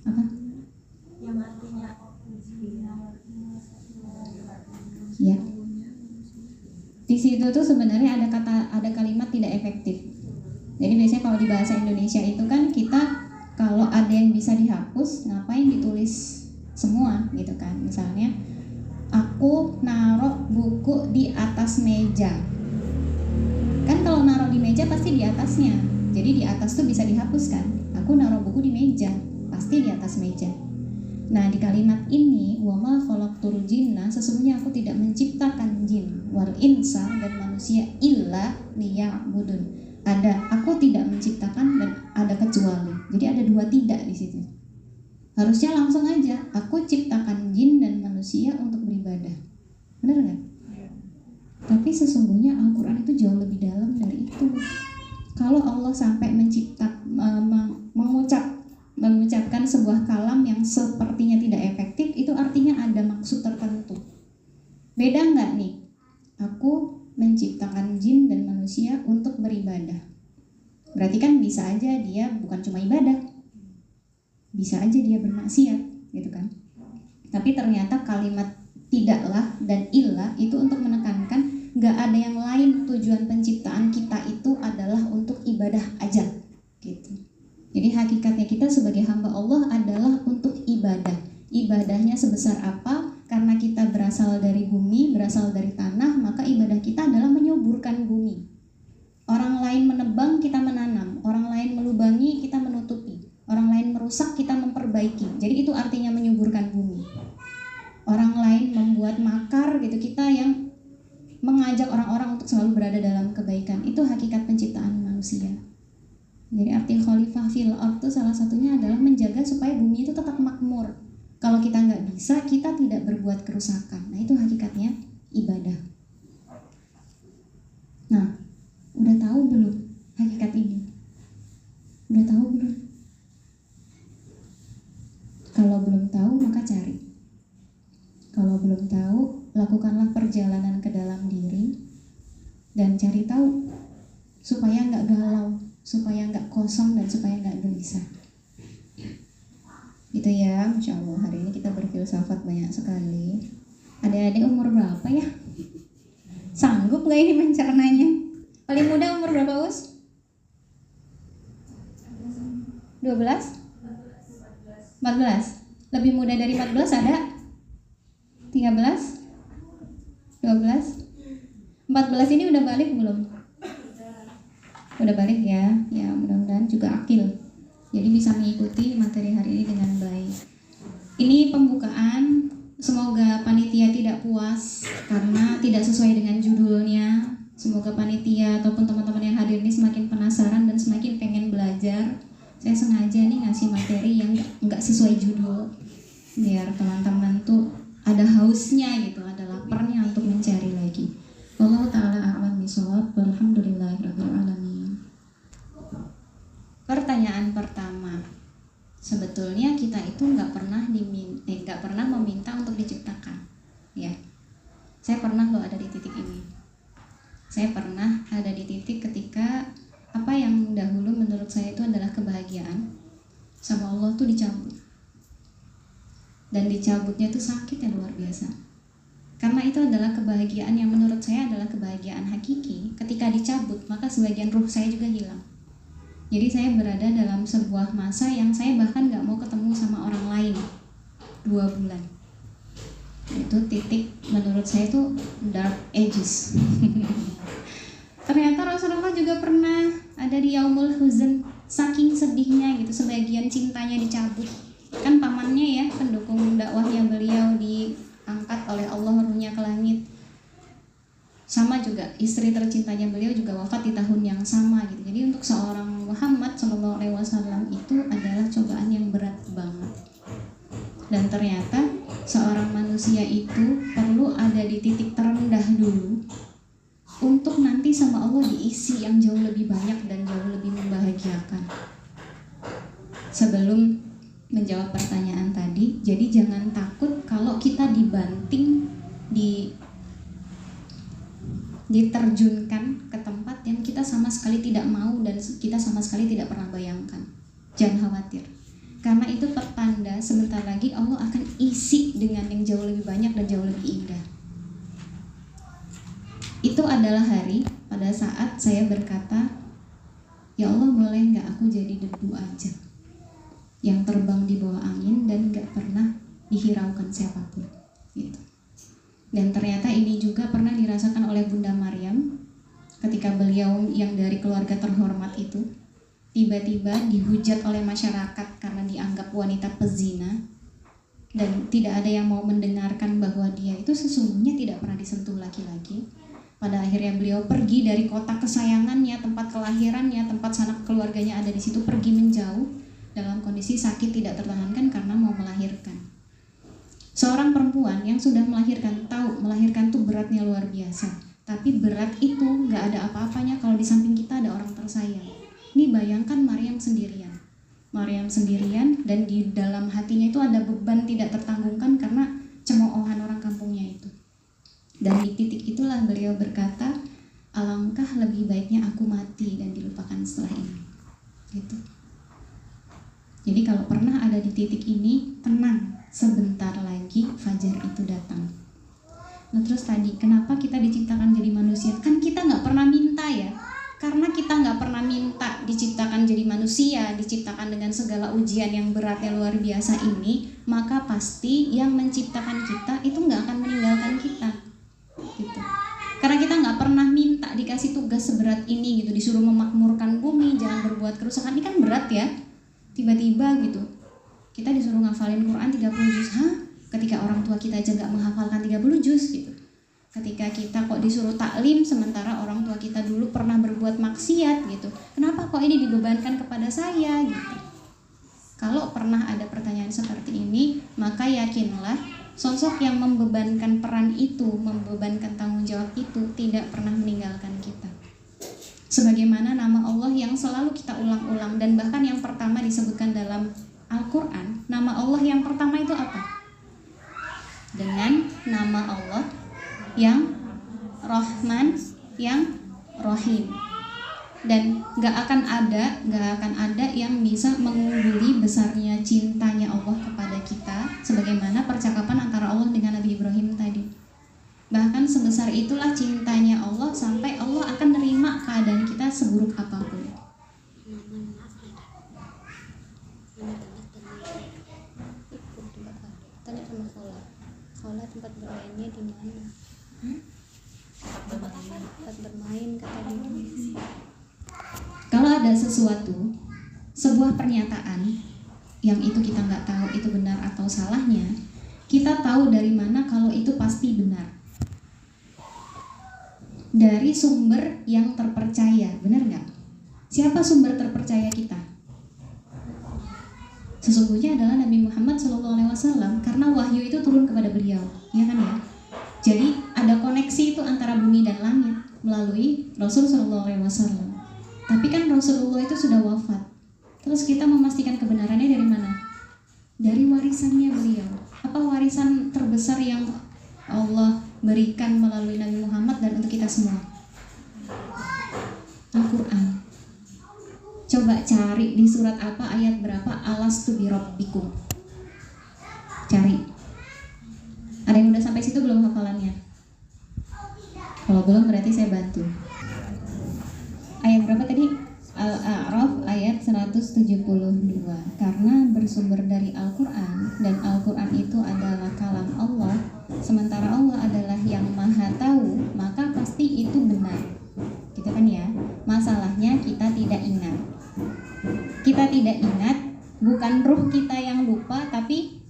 Apa? Yang artinya Ya. Di situ tuh sebenarnya ada kalimat tidak efektif. Jadi biasanya kalau di bahasa Indonesia itu kan kita kalau ada yang bisa dihapus, ngapain ditulis semua gitu kan. Misalnya aku naruh buku di atas meja. Kan kalau naruh di meja pasti di atasnya. Jadi di atas tuh bisa dihapuskan. Aku naruh buku di meja, pasti di atas meja. Nah, di kalimat ini, wa ma khalaqtul jinna, sesungguhnya aku tidak menciptakan jin wal insa dan manusia illa liya'budun. Ada aku tidak menciptakan dan ada kecuali. Jadi ada dua tidak di situ. Harusnya langsung aja, aku ciptakan jin dan manusia untuk beribadah. Benar nggak? Tapi sesungguhnya Al-Quran itu jauh lebih dalam dari itu. Kalau Allah sampai mengucapkan sebuah kalam yang sepertinya tidak efektif, itu artinya ada maksud tertentu. Beda nggak nih? Aku menciptakan jin dan manusia untuk beribadah. Berarti kan bisa aja dia bukan cuma ibadah, bisa aja dia bermaksiat, gitu kan? Tapi ternyata kalimat tidaklah dan illah itu untuk menekankan nggak ada yang lain. Tujuan penciptaan kita itu adalah untuk ibadah aja, gitu. Jadi hakikatnya kita sebagai hamba Allah adalah untuk ibadah. Ibadahnya sebesar apa? Karena kita berasal dari bumi, berasal dari tanah, maka ibadah kita adalah menyuburkan bumi. Orang lain menebang, kita menanam. Orang lain melubangi, kita menutupi. Orang lain merusak, kita memperbaiki. Jadi itu artinya menyuburkan bumi. Orang lain membuat makar gitu, kita yang mengajak orang-orang untuk selalu berada dalam kebaikan. Itu hakikat penciptaan manusia. Jadi arti khalifah fil ardh itu salah satunya adalah menjaga supaya bumi itu tetap makmur. Kalau kita nggak bisa, kita tidak berbuat kerusakan. Nah itu hakikatnya ibadah. Nah, udah tahu belum hakikat ini? Udah tahu belum? Kalau belum tahu maka cari. Kalau belum tahu, lakukanlah perjalanan ke dalam diri dan cari tahu supaya nggak galau, supaya nggak kosong dan supaya nggak gelisah. Gitu ya, Masya Allah. Hari ini kita berfilsafat banyak sekali. Adik-adik umur berapa ya? Sanggup nggak ini mencernanya? Paling muda umur berapa, Us? 12? 14? Lebih muda dari 14 ada? 13? 12? 14 ini udah balik belum? Udah balik ya. Ya mudah-mudahan juga akil. Jadi bisa mengikuti materi hari ini dengan baik. Ini pembukaan. Semoga panitia tidak puas karena tidak sesuai dengan judulnya. Semoga panitia ataupun teman-teman yang hadir ini semakin penasaran dan semakin pengen belajar. Saya sengaja nih ngasih materi yang nggak sesuai judul, biar teman-teman tuh ada hausnya gitu, ada laparnya untuk mencari lagi. Wallahu ta'ala a'lam bishawab. Walhamdulillahirabbil alamin. Pertanyaan pertama, sebetulnya kita itu nggak pernah meminta untuk diciptakan, ya. Saya pernah loh ada di titik ini. Saya pernah ada di titik ketika apa yang dahulu menurut saya itu adalah kebahagiaan sama Allah tuh dicabut. Dan dicabutnya tuh sakit yang luar biasa. Karena itu adalah kebahagiaan yang menurut saya adalah kebahagiaan hakiki. Ketika dicabut, maka sebagian ruh saya juga hilang. Jadi saya berada dalam sebuah masa yang saya bahkan gak mau ketemu sama orang lain 2 bulan. Itu titik menurut saya itu dark ages. Ternyata Rasulullah juga pernah ada ada di yaumul huzn, saking sedihnya gitu, sebagian cintanya dicabut. Kan pamannya ya, pendukung dakwahnya beliau diangkat oleh Allah ruhnya ke langit. Sama juga istri tercintanya beliau juga wafat di tahun yang sama gitu. Jadi untuk seorang Muhammad SAW itu adalah cobaan yang berat banget. Dan ternyata seorang manusia itu perlu ada di titik terendah dulu untuk nanti sama Allah diisi yang jauh lebih banyak dan jauh lebih membahagiakan. Sebelum menjawab pertanyaan tadi, jadi jangan takut kalau kita dibanting, diterjunkan ke tempat yang kita sama sekali tidak mau dan kita sama sekali tidak pernah bayangkan. Jangan khawatir, karena itu pertanda sebentar lagi Allah akan isi dengan yang jauh lebih banyak dan jauh lebih indah. Itu adalah hari pada saat saya berkata, ya Allah, boleh nggak aku jadi debu aja yang terbang di bawah angin dan nggak pernah dihiraukan siapapun gitu. Dan ternyata ini juga pernah dirasakan oleh Bunda Maryam ketika beliau yang dari keluarga terhormat itu tiba-tiba dihujat oleh masyarakat karena dianggap wanita pezina dan tidak ada yang mau mendengarkan bahwa dia itu sesungguhnya tidak pernah disentuh laki-laki. Pada akhirnya beliau pergi dari kota kesayangannya, tempat kelahirannya, tempat sanak keluarganya ada di situ, pergi menjauh dalam kondisi sakit tidak tertahankan karena mau melahirkan. Seorang perempuan yang sudah melahirkan tahu melahirkan itu beratnya luar biasa. Tapi berat itu nggak ada apa-apanya kalau di samping kita ada orang tersayang. Ini bayangkan Maryam sendirian dan di dalam hatinya itu ada beban tidak tertanggungkan karena cemoohan orang kampungnya itu. Dan di titik itulah beliau berkata, alangkah lebih baiknya aku mati dan dilupakan setelah ini. Gitu. Jadi kalau pernah ada di titik ini, tenang. Sebentar lagi fajar itu datang. Nah terus tadi, kenapa kita diciptakan jadi manusia? Kan kita nggak pernah minta ya. Karena kita nggak pernah minta diciptakan jadi manusia, diciptakan dengan segala ujian yang beratnya luar biasa ini, maka pasti yang menciptakan kita itu nggak akan meninggalkan kita. Gitu. Karena kita nggak pernah minta dikasih tugas seberat ini gitu, disuruh memakmurkan bumi, jangan berbuat kerusakan. Ini kan berat ya. Tiba-tiba gitu kita disuruh ngafalin Quran 30 juz. Ketika orang tua kita aja gak menghafalkan 30 juz gitu. Ketika kita kok disuruh taklim sementara orang tua kita dulu pernah berbuat maksiat gitu. Kenapa kok ini dibebankan kepada saya gitu. Kalau pernah ada pertanyaan seperti ini, maka yakinlah sosok yang membebankan peran itu, membebankan tanggung jawab itu tidak pernah meninggalkan kita. Sebagaimana nama Allah yang selalu kita ulang-ulang dan bahkan yang pertama disebutkan dalam Al-Quran, nama Allah yang pertama itu apa? Dengan nama Allah yang Rahman, yang Rahim. Dan gak akan ada yang bisa mengungguli besarnya cintanya Allah kepada kita sebagaimana percakapan antara Allah dengan Nabi Ibrahim tadi. Bahkan sebesar itulah cintanya Allah sampai Allah akan nerima keadaan kita seburuk apapun. Tanya sama Khola tempat bermainnya di mana? Tempat bermain kata dia. Kalau ada sesuatu, sebuah pernyataan yang itu kita nggak tahu itu benar atau salahnya, kita tahu dari mana kalau itu pasti benar. Dari sumber yang terpercaya, benar nggak? Siapa sumber terpercaya kita? Sesungguhnya adalah Nabi Muhammad SAW, karena wahyu itu turun kepada beliau, ya kan ya? Jadi ada koneksi itu antara bumi dan langit melalui Rasul SAW. Tapi kan Rasulullah itu sudah wafat. Terus kita memastikan kebenarannya dari mana? Dari warisannya beliau. Apa warisan terbesar yang Allah berikan melalui Nabi Muhammad dan untuk kita semua? Al-Quran. Coba cari di surat apa, ayat berapa, alastu birabbikum. Cari. Ada yang udah sampai situ belum hafalannya? Kalau belum berarti saya bantu. Ayat berapa tadi? Al-A'raf ayat 172. Karena bersumber dari Al-Quran dan Al-Quran itu adalah kalam Allah, sementara Allah adalah yang maha tahu, maka pasti itu benar. Gitu kan ya? Masalahnya kita tidak kita tidak ingat, bukan ruh kita yang lupa, tapi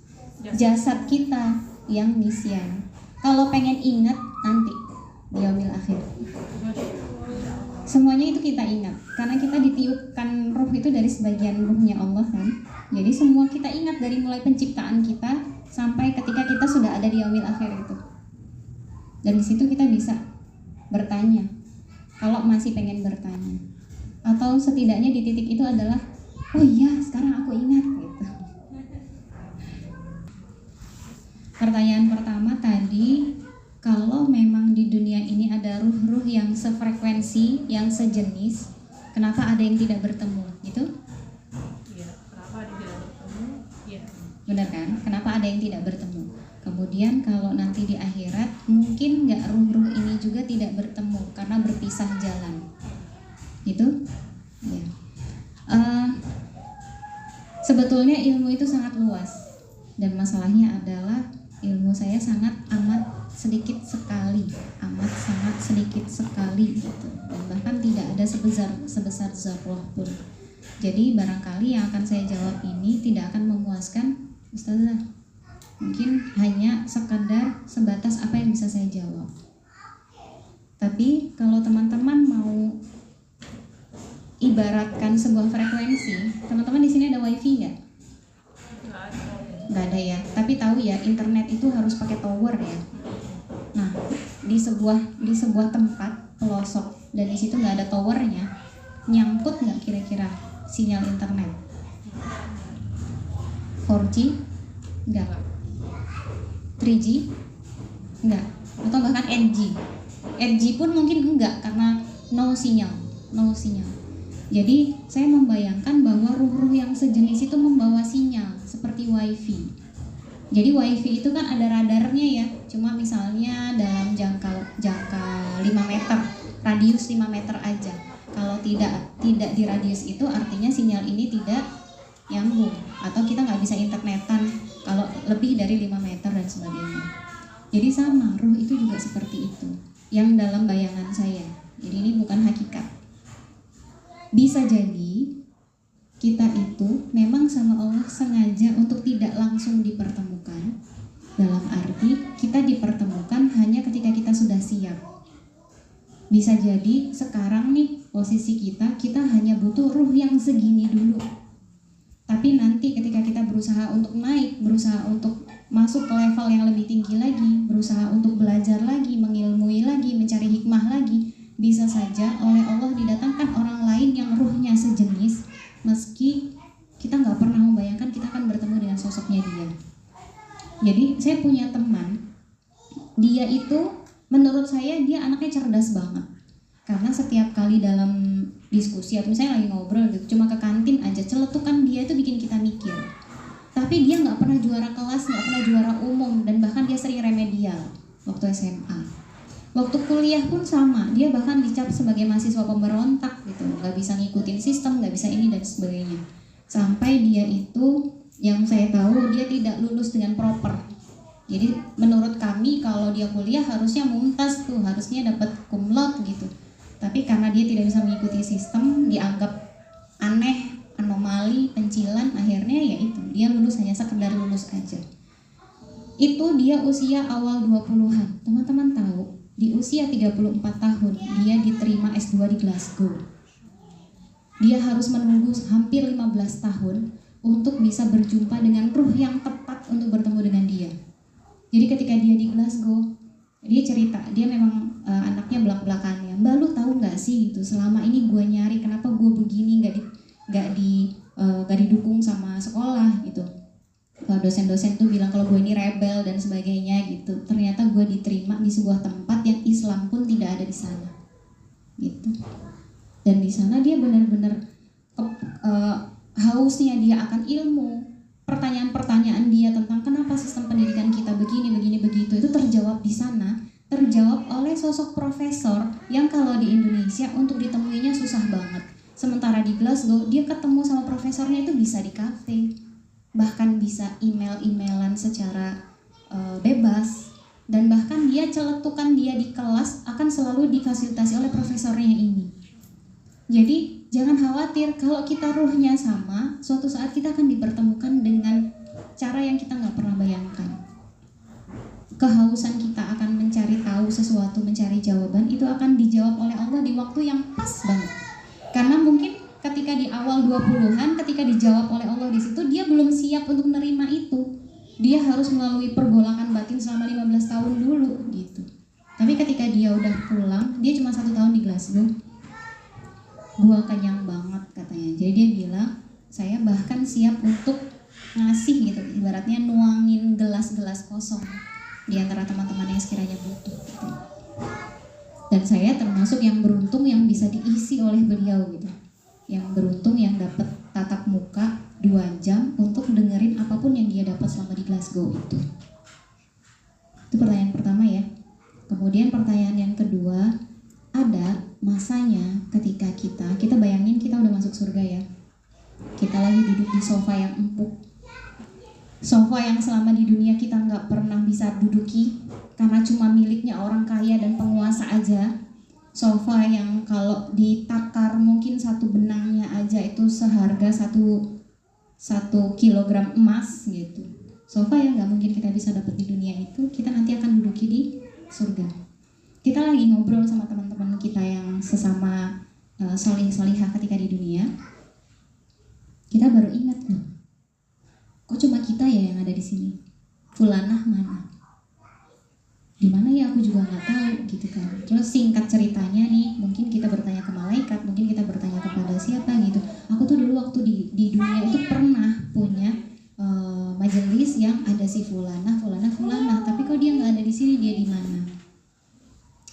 jasad kita yang nisyan. Kalau pengen ingat nanti di yaumil akhir. Semuanya itu kita ingat, karena kita ditiupkan ruh itu dari sebagian ruhnya Allah kan. Jadi semua kita ingat dari mulai penciptaan kita sampai ketika kita sudah ada di yaumil akhir itu. Dan di situ kita bisa bertanya, kalau masih pengen bertanya. Atau setidaknya di titik itu adalah, oh iya sekarang aku ingat gitu. Pertanyaan pertama tadi, kalau memang di dunia ini ada ruh-ruh yang sefrekuensi, yang sejenis, kenapa ada yang tidak bertemu? Gitu? Iya, kenapa ada yang tidak bertemu? Iya. Benar kan? Kenapa ada yang tidak bertemu? Kemudian kalau nanti di akhirat, mungkin nggak ruh-ruh ini juga tidak bertemu karena berpisah jalan. Gitu? Ya. Sebetulnya ilmu itu sangat luas, dan masalahnya adalah ilmu saya sangat amat sedikit sekali, amat sangat sedikit sekali gitu, dan bahkan tidak ada sebesar zarrah pun. Jadi barangkali yang akan saya jawab ini tidak akan memuaskan Ustazah, mungkin hanya sekadar sebatas apa yang bisa saya jawab. Tapi kalau teman-teman mau ibaratkan sebuah frekuensi, teman-teman di sini ada wifi nggak? Nggak ada ya, tapi tahu ya internet itu harus pakai tower ya. Nah, di sebuah tempat pelosok dan di situ nggak ada towernya, nyangkut nggak kira-kira sinyal internet? 4G? Nggak. 3G? Nggak. Atau bahkan NG? NG pun mungkin enggak karena no sinyal. Jadi saya membayangkan bahwa ruh-ruh yang sejenis itu membawa sinyal seperti wifi. Jadi wifi itu kan ada radarnya ya, cuma misalnya dalam jangka 5 meter, radius 5 meter aja. Kalau tidak di radius itu artinya sinyal ini tidak nyambung atau kita nggak bisa internetan kalau lebih dari 5 meter dan sebagainya. Jadi sama, ruh itu juga seperti itu yang dalam bayangan saya. Jadi ini bukan hakikat. Bisa jadi kita itu memang sama Allah sengaja untuk tidak langsung dipertemukan, dalam arti kita dipertemukan hanya ketika kita sudah siap. Bisa jadi sekarang nih posisi kita hanya butuh ruh yang segini dulu, tapi nanti ketika kita berusaha untuk naik, berusaha untuk masuk ke level yang lebih tinggi lagi, berusaha untuk belajar lagi, mengilmui lagi, mencari hikmah lagi, bisa saja oleh Allah didatangkan orang lain yang ruhnya sejenis, meski kita nggak pernah membayangkan kita akan bertemu dengan sosoknya dia. Jadi saya punya teman, dia itu menurut saya dia anaknya cerdas banget, karena setiap kali dalam diskusi atau misalnya lagi ngobrol gitu, cuma ke kantin aja celetukan dia itu bikin kita mikir. Tapi dia nggak pernah juara kelas, nggak pernah juara umum, dan bahkan dia sering remedial waktu SMA. Waktu kuliah pun sama, dia bahkan dicap sebagai mahasiswa pemberontak gitu, nggak bisa ngikutin sistem, nggak bisa ini dan sebagainya. Sampai dia itu, yang saya tahu dia tidak lulus dengan proper. Jadi menurut kami kalau dia kuliah harusnya mumtaz tuh, harusnya dapat cum laude gitu. Tapi karena dia tidak bisa mengikuti sistem, dianggap aneh, anomali, pencilan, akhirnya ya itu, dia lulus hanya sekedar lulus aja. Itu dia usia awal 20-an. Teman-teman tahu, di usia 34 tahun dia diterima S2 di Glasgow. Dia harus menunggu hampir 15 tahun untuk bisa berjumpa dengan ruh yang tepat untuk bertemu dengan dia. Jadi ketika dia di Glasgow, dia cerita, dia memang anaknya belak-belakannya. Mbak, lu tahu nggak sih itu selama ini gue nyari kenapa gue begini, nggak didukung sama sekolah gitu. Kalau dosen-dosen tuh bilang kalau gue ini rebel dan sebagainya gitu. Ternyata gue diterima di sebuah tempat yang Islam pun tidak ada di sana, gitu. Dan di sana dia benar-benar hausnya dia akan ilmu. Pertanyaan-pertanyaan dia tentang kenapa sistem pendidikan kita begini begitu itu terjawab di sana. Terjawab oleh sosok profesor yang kalau di Indonesia untuk ditemuinya susah banget. Sementara di Glasgow dia ketemu sama profesornya itu bisa di kafe, bahkan bisa email-emailan secara bebas, dan bahkan dia celetukan dia di kelas akan selalu difasilitasi oleh profesornya ini. Jadi jangan khawatir kalau kita ruhnya sama, suatu saat kita akan dipertemukan dengan cara yang kita nggak pernah bayangkan. Kehausan kita akan mencari tahu sesuatu, mencari jawaban, itu akan dijawab oleh Allah di waktu yang pas banget. Karena mungkin ketika di awal 20-an, ketika dijawab oleh Allah di situ, dia belum siap untuk menerima itu. Dia harus melalui pergolakan batin selama 15 tahun dulu gitu. Tapi ketika dia udah pulang, dia cuma 1 tahun di Glasgow. Gua kenyang banget katanya. Jadi dia bilang, saya bahkan siap untuk ngasih gitu, ibaratnya nuangin gelas-gelas kosong di antara teman-teman yang sekiranya butuh gitu. Dan saya termasuk yang beruntung yang bisa diisi oleh beliau gitu. Yang beruntung yang dapat tatap muka 2 jam untuk dengerin apapun yang dia dapat selama di Glasgow itu. Itu pertanyaan pertama ya. Kemudian pertanyaan yang kedua, ada masanya ketika kita bayangin kita udah masuk surga ya. Kita lagi duduk di sofa yang empuk. Sofa yang selama di dunia kita nggak pernah bisa duduki karena cuma miliknya orang kaya dan penguasa aja. Sofa yang kalau ditakar mungkin 1 benangnya aja itu seharga 1 kilogram emas gitu. Sofa yang nggak mungkin kita bisa dapat di dunia itu, kita nanti akan duduki di surga. Kita lagi ngobrol sama teman-teman kita yang sesama solih-solihah ketika di dunia. Kita baru ingat loh, kok cuma kita ya yang ada di sini? Fulanah mana? Di mana ya aku juga nggak tahu gitu kan. Terus singkat ceritanya nih, mungkin kita bertanya ke malaikat, mungkin kita bertanya kepada siapa gitu. Aku tuh dulu waktu di dunia itu pernah punya majelis yang ada si fulanah, tapi kok dia nggak ada di sini, dia di mana?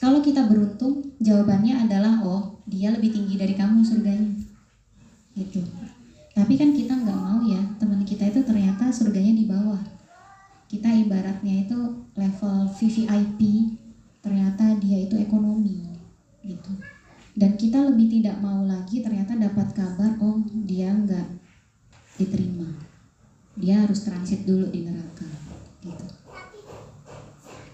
Kalau kita beruntung, jawabannya adalah oh dia lebih tinggi dari kamu surganya, gitu. Tapi kan kita nggak mau ya, teman kita itu ternyata surganya di bawah. Kita ibaratnya itu level VVIP, ternyata dia itu ekonomi, gitu. Dan kita lebih tidak mau lagi ternyata dapat kabar oh dia nggak diterima, dia harus transit dulu di neraka, gitu.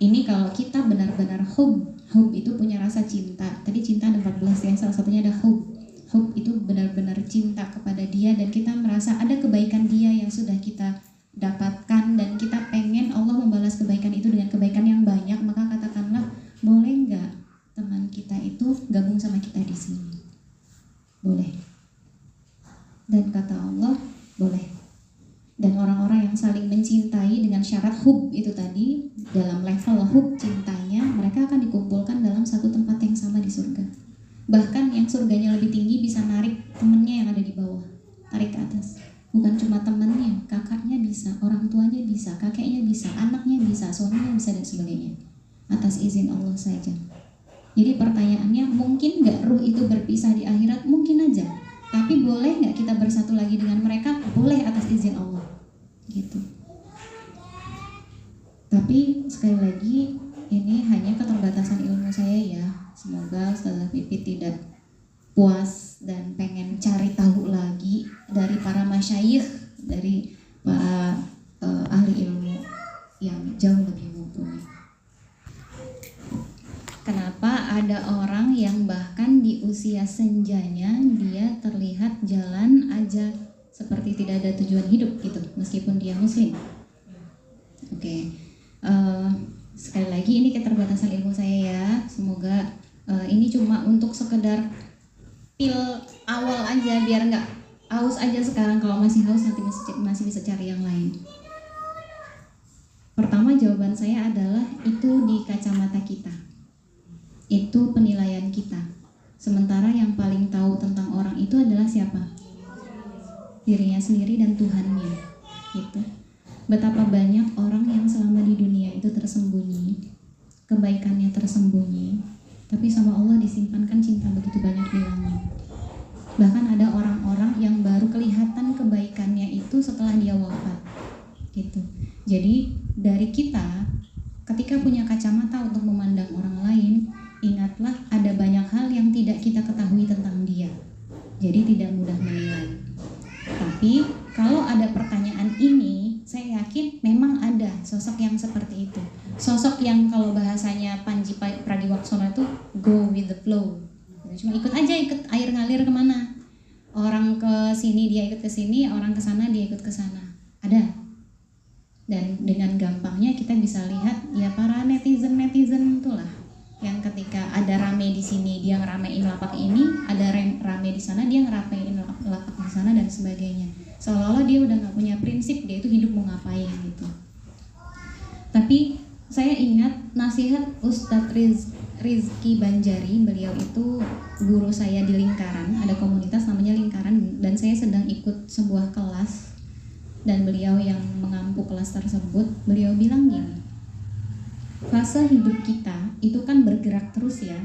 Ini kalau kita benar-benar hub itu punya rasa cinta. Tadi cinta ada 14 ya, salah satunya ada hub. Hub itu benar-benar cinta kepada dia dan kita merasa ada kebaikan dia yang sudah kita dapatkan dan kita pengen Allah membalas kebaikan itu dengan kebaikan yang banyak. Maka katakanlah, boleh nggak teman kita itu gabung sama kita di sini? Boleh. Dan kata Allah, boleh. Dan orang-orang yang saling mencintai dengan syarat hub itu tadi, dalam level hub cintanya, mereka akan dikumpulkan dalam satu tempat yang sama di surga. Bahkan yang surganya lebih tinggi bisa narik temennya yang ada di bawah, tarik ke atas. Bukan cuma temennya, kakaknya bisa, orang tuanya bisa, kakeknya bisa, anaknya bisa, suaminya bisa, dan sebagainya. Atas izin Allah saja. Jadi pertanyaannya, mungkin nggak ruh itu berpisah di akhirat? Mungkin aja. Tapi boleh nggak kita bersatu lagi dengan mereka? Boleh atas izin Allah, gitu. Tapi sekali lagi ini hanya keterbatasan ilmu saya ya. Semoga Ustazah Pipit tidak puas dan pengen cari tahu lagi dari para masyayikh, dari para ahli ilmu yang jauh lebih mumpuni. Kenapa ada orang yang bahkan di usia senjanya dia terlihat jalan aja seperti tidak ada tujuan hidup gitu, meskipun dia muslim? Oke. Sekali lagi ini keterbatasan ilmu saya ya. Semoga ini cuma untuk sekedar pil awal aja, biar nggak haus aja sekarang. Kalau masih haus nanti masih bisa cari yang lain. Pertama, jawaban saya adalah itu di kacamata kita. Itu penilaian kita. Sementara yang paling tahu tentang orang itu adalah siapa? Dirinya sendiri dan Tuhannya, gitu. Betapa banyak orang yang selama di dunia itu tersembunyi, kebaikannya tersembunyi, tapi sama Allah disimpankan cinta begitu banyak di langit. Bahkan ada orang-orang yang baru kelihatan kebaikannya itu setelah dia wafat, gitu. Jadi dari kita, ketika punya kacamata untuk memandang orang lain, ingatlah ada banyak hal yang tidak kita ketahui tentang dia. Jadi tidak mudah menilai. Tapi kalau ada pertanyaan ini, saya yakin memang ada sosok yang seperti itu. Sosok yang kalau bahasanya Panji Pragiwaksono itu go with the flow. Cuma ikut aja ikut air ngalir kemana. Orang ke sini dia ikut ke sini, orang ke sana dia ikut ke sana. Ada. Dan dengan gampangnya kita bisa lihat ya para netizen itulah yang ketika ada rame di sini dia ngeramein lapak ini, ada rame di sana dia ngeramein lapak di sana dan sebagainya. Seolah-olah dia udah nggak punya prinsip, dia itu hidup mau ngapain gitu. Tapi saya ingat nasihat Ustadz Rizky Banjari, beliau itu guru saya di Lingkaran, ada komunitas namanya Lingkaran, dan saya sedang ikut sebuah kelas dan beliau yang mengampu kelas tersebut. Beliau bilang gini, fase hidup kita itu kan bergerak terus ya.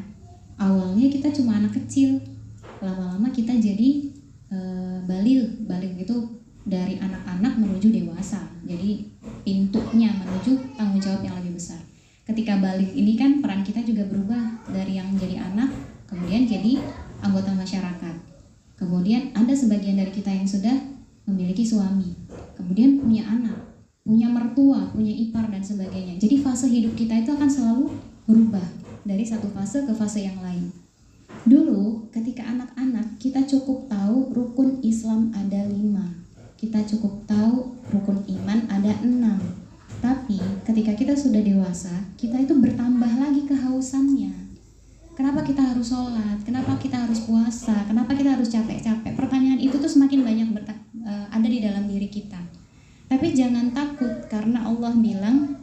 Awalnya kita cuma anak kecil, lama-lama kita jadi balik itu dari anak-anak menuju dewasa. Jadi pintunya menuju tanggung jawab yang lebih besar. Ketika balik ini kan peran kita juga berubah dari yang jadi anak kemudian jadi anggota masyarakat. Kemudian ada sebagian dari kita yang sudah memiliki suami, kemudian punya anak, punya mertua, punya ipar dan sebagainya. Jadi fase hidup kita itu akan selalu berubah dari satu fase ke fase yang lain. Dulu ketika anak-anak kita cukup tahu rukun Islam ada 5. Kita cukup tahu rukun iman ada 6. Tapi ketika kita sudah dewasa, kita itu bertambah lagi kehausannya. Kenapa kita harus sholat? Kenapa kita harus puasa? Kenapa kita harus capek-capek? Pertanyaan itu tuh semakin banyak ada di dalam diri kita. Tapi jangan takut karena Allah bilang,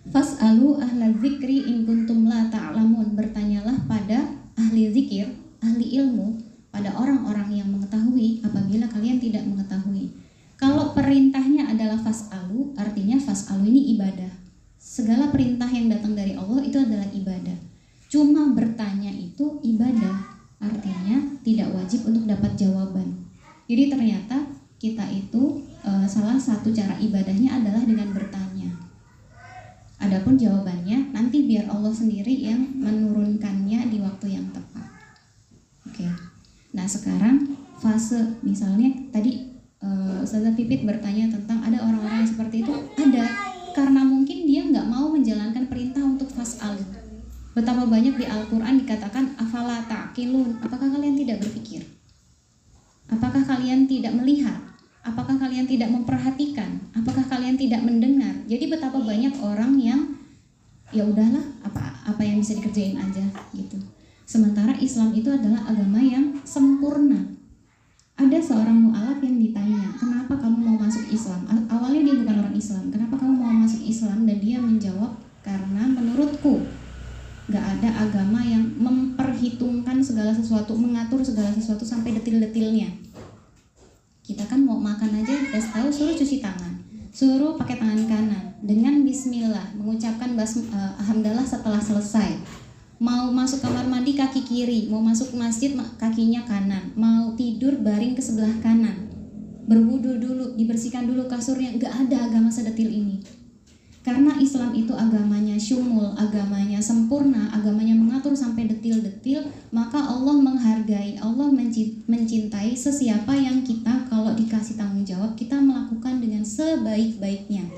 fas'alu ahla dzikri in kuntum la ta'lamun. Bertanyalah pada ahli zikir, ahli ilmu, pada orang-orang yang mengetahui apabila kalian tidak mengetahui. Kalau perintahnya adalah fas'alu, artinya fas'alu ini ibadah. Segala perintah yang datang dari Allah itu adalah ibadah. Cuma bertanya itu ibadah, artinya tidak wajib untuk dapat jawaban. Jadi ternyata kita itu salah satu cara ibadahnya adalah dengan bertanya. Adapun jawabannya nanti biar Allah sendiri yang menurunkannya di waktu yang tepat. Oke. Nah sekarang fase misalnya tadi Ustazah Pipit bertanya tentang ada orang-orang yang seperti itu. Ada, karena mungkin dia nggak mau menjalankan perintah untuk fas'al. Betapa banyak di Al-Quran dikatakan afala ta'qilun. Apakah kalian tidak berpikir? Apakah kalian tidak melihat? Apakah kalian tidak memperhatikan? Apakah kalian tidak mendengar? Jadi betapa banyak orang yang ya udahlah apa yang bisa dikerjain aja gitu. Sementara Islam itu adalah agama yang sempurna. Ada seorang mu'alaf yang ditanya, kenapa kamu mau masuk Islam? Awalnya dia bukan orang Islam, kenapa kamu mau masuk Islam? Dan dia menjawab, karena menurutku gak ada agama yang memperhitungkan segala sesuatu, mengatur segala sesuatu sampai detil-detilnya. Kita kan mau makan aja, kasih tahu suruh cuci tangan, suruh pakai tangan kanan, dengan bismillah, mengucapkan alhamdulillah setelah selesai. Mau masuk kamar mandi kaki kiri, mau masuk masjid kakinya kanan, mau tidur baring ke sebelah kanan, berwudu dulu, dibersihkan dulu kasurnya. Gak ada agama sedetil ini. Karena Islam itu agamanya syumul, agamanya sempurna, agamanya mengatur sampai detil-detil, maka Allah menghargai, Allah mencintai sesiapa yang kita kalau dikasih tanggung jawab, kita melakukan dengan sebaik-baiknya.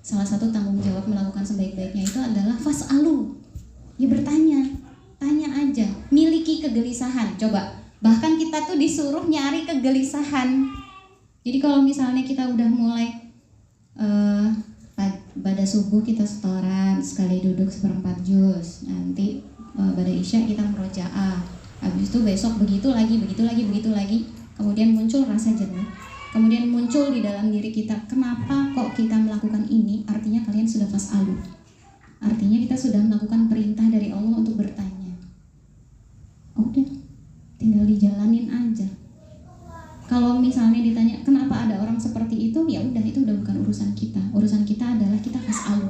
Salah satu tanggung jawab melakukan sebaik-baiknya itu adalah fas'alu. Ya bertanya, tanya aja, miliki kegelisahan. Coba, bahkan kita tuh disuruh nyari kegelisahan. Jadi kalau misalnya kita udah mulai pada subuh kita setoran, sekali duduk 1/4 juz. Nanti pada isya kita murojaah. Habis itu besok begitu lagi. Kemudian muncul rasa jenuh. Kemudian muncul di dalam diri kita, kenapa kok kita melakukan ini? Artinya kalian sudah fas'alu. Artinya kita sudah melakukan perintah dari Allah untuk bertanya. Udah, tinggal dijalanin aja. Kalau misalnya ditanya kenapa ada orang seperti itu, ya udah, itu udah bukan urusan kita. Urusan kita adalah kita fas'alu.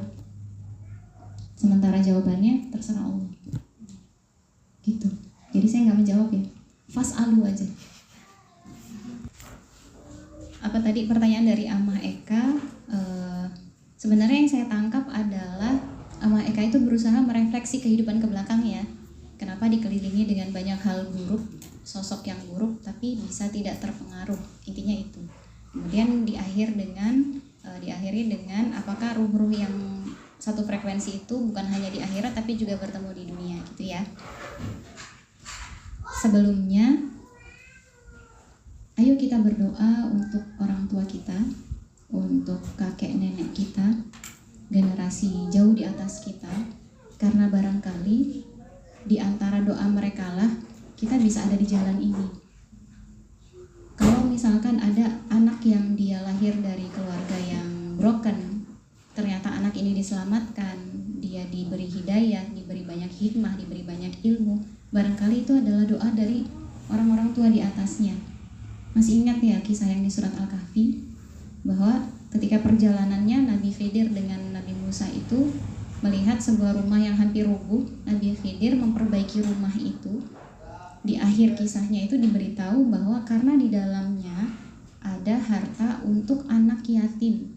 Sementara jawabannya terserah Allah. Gitu. Jadi saya nggak menjawab ya. Fas'alu aja. Apa tadi pertanyaan dari Amah Eka? Sebenarnya yang saya tangkap adalah Amah Eka itu berusaha merefleksi kehidupan ke belakang ya. Kenapa dikelilingi dengan banyak hal buruk, sosok yang buruk, tapi bisa tidak terpengaruh. Intinya itu. Kemudian diakhiri dengan apakah ruh-ruh yang satu frekuensi itu bukan hanya di akhirat tapi juga bertemu di dunia gitu ya. sebelumnya ayo kita berdoa untuk orang tua kita, untuk kakek nenek kita, generasi jauh di atas kita, karena barangkali di antara doa mereka lah kita bisa ada di jalan ini. Kalau misalkan ada anak yang dia lahir dari keluarga yang broken, ternyata anak ini diselamatkan, dia diberi hidayah, diberi banyak hikmah, diberi banyak ilmu, barangkali itu adalah doa dari orang-orang tua di atasnya. Masih ingat ya kisah yang di surat Al-Kahfi, bahwa ketika perjalanannya Nabi Khidir dengan Nabi Musa itu melihat sebuah rumah yang hampir rubuh, Nabi Khidir memperbaiki rumah itu. Di akhir kisahnya itu diberitahu bahwa karena di dalamnya ada harta untuk anak yatim,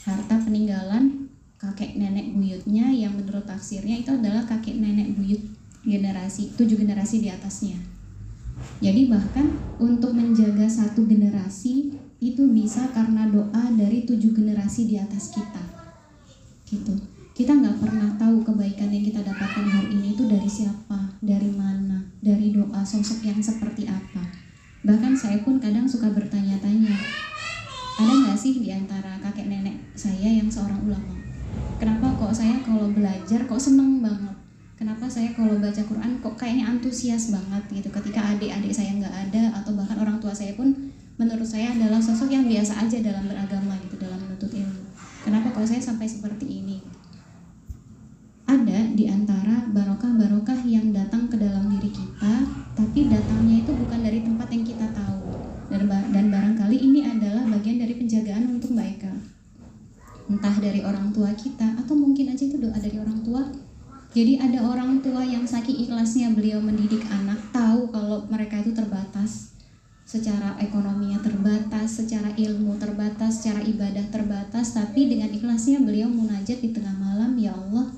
harta peninggalan kakek nenek buyutnya, yang menurut tafsirnya itu adalah kakek nenek buyut generasi 7 generasi di atasnya. Jadi bahkan untuk menjaga satu generasi itu bisa karena doa dari 7 generasi di atas kita, gitu. Kita nggak pernah tahu kebaikan yang kita dapatkan hari ini itu dari siapa, dari mana, dari doa sosok yang seperti apa. Bahkan saya pun kadang suka bertanya-tanya, ada nggak sih di antara kakek nenek saya yang seorang ulama? Kenapa kok saya kalau belajar kok seneng banget? Kenapa saya kalau baca Quran kok kayaknya antusias banget gitu ketika adik-adik saya nggak ada, atau bahkan orang tua saya pun menurut saya adalah sosok yang biasa aja dalam beragama gitu, dalam menuntut ilmu. Kenapa kok saya sampai seperti ini? Ada di antara barokah-barokah yang datang ke dalam diri kita, tapi datangnya itu bukan dari tempat yang kita tahu. Dan barangkali ini adalah bagian dari penjagaan untuk mereka. Entah dari orang tua kita, atau mungkin aja itu doa dari orang tua. Jadi ada orang tua yang saking ikhlasnya beliau mendidik anak, tahu kalau mereka itu terbatas, secara ekonominya terbatas, secara ilmu terbatas, secara ibadah terbatas, tapi dengan ikhlasnya beliau munajat di tengah malam, ya Allah,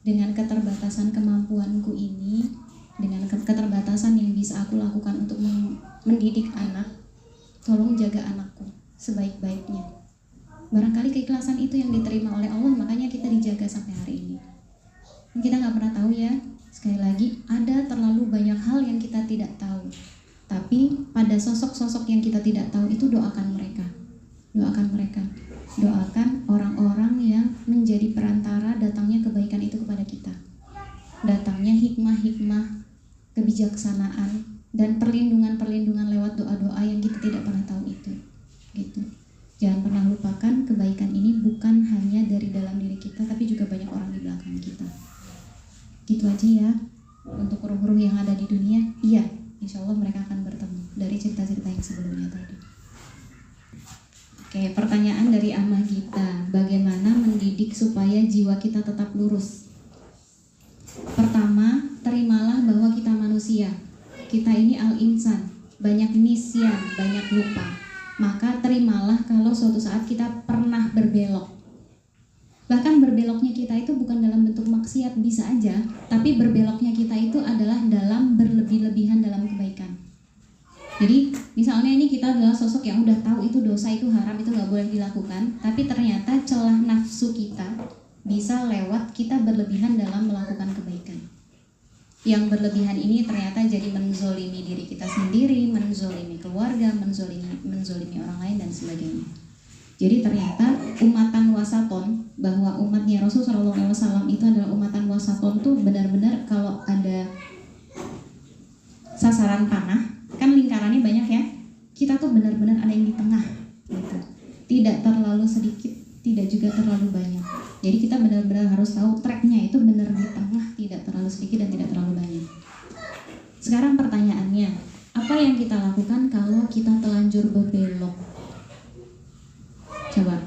dengan keterbatasan kemampuanku ini, dengan keterbatasan yang bisa aku lakukan untuk mendidik anak, tolong jaga anakku sebaik-baiknya. Barangkali keikhlasan itu yang diterima oleh Allah, makanya kita dijaga sampai hari ini. Kita nggak pernah tahu ya, sekali lagi ada terlalu banyak hal yang kita tidak tahu, tapi pada sosok-sosok yang kita tidak tahu itu doakan mereka, doakan orang-orang yang menjadi perantara datangnya kebaikan itu kepada kita, datangnya hikmah-hikmah, kebijaksanaan, dan perlindungan-perlindungan lewat doa-doa yang kita tidak pernah tahu itu, gitu. Jangan pernah lupakan kebaikan ini bukan hanya dari dalam diri kita, tapi juga banyak orang di belakang kita. Gitu aja ya untuk ruh-ruh yang ada di dunia. Iya, insya Allah mereka akan bertemu dari cerita-cerita yang sebelumnya tadi. Oke, pertanyaan dari Amah Gita, bagaimana mendidik supaya jiwa kita tetap lurus? Pertama, terimalah bahwa kita manusia, kita ini al-insan, banyak nisyan, banyak lupa. Maka terimalah kalau suatu saat kita pernah berbelok. Bahkan berbeloknya kita itu bukan dalam bentuk maksiat, bisa aja, tapi berbeloknya kita itu adalah dalam berlebih-lebihan dalam kebaikan. Jadi misalnya ini kita adalah sosok yang udah tahu itu dosa, itu haram, itu gak boleh dilakukan, tapi ternyata celah nafsu kita bisa lewat kita berlebihan dalam melakukan kebaikan. Yang berlebihan ini ternyata jadi menzolimi diri kita sendiri, menzolimi keluarga, menzolimi orang lain dan sebagainya. Jadi ternyata umatan wasaton, bahwa umatnya Rasul SAW itu adalah umatan wasaton tuh benar-benar kalau ada sasaran panah, kan lingkarannya banyak ya, kita tuh benar-benar ada yang di tengah gitu. Tidak terlalu sedikit, tidak juga terlalu banyak. Jadi kita benar-benar harus tahu tracknya itu benar di tengah, tidak terlalu sedikit dan tidak terlalu banyak. Sekarang pertanyaannya, apa yang kita lakukan kalau kita telanjur berbelok? Coba,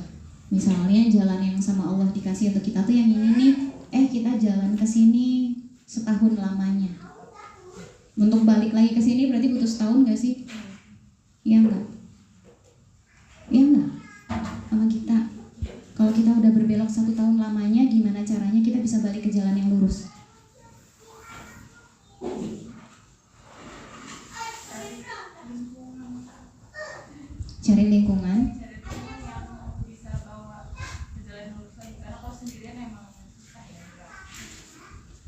misalnya jalan yang sama Allah dikasih untuk kita tuh yang ini nih, kita jalan ke sini setahun lamanya. Untuk balik lagi ke sini berarti butuh setahun nggak sih? Iya nggak? Iya nggak? Sama kita, kalau kita udah berbelok 1 tahun lamanya, gimana caranya kita bisa balik ke jalan yang lurus? Cari lingkungan.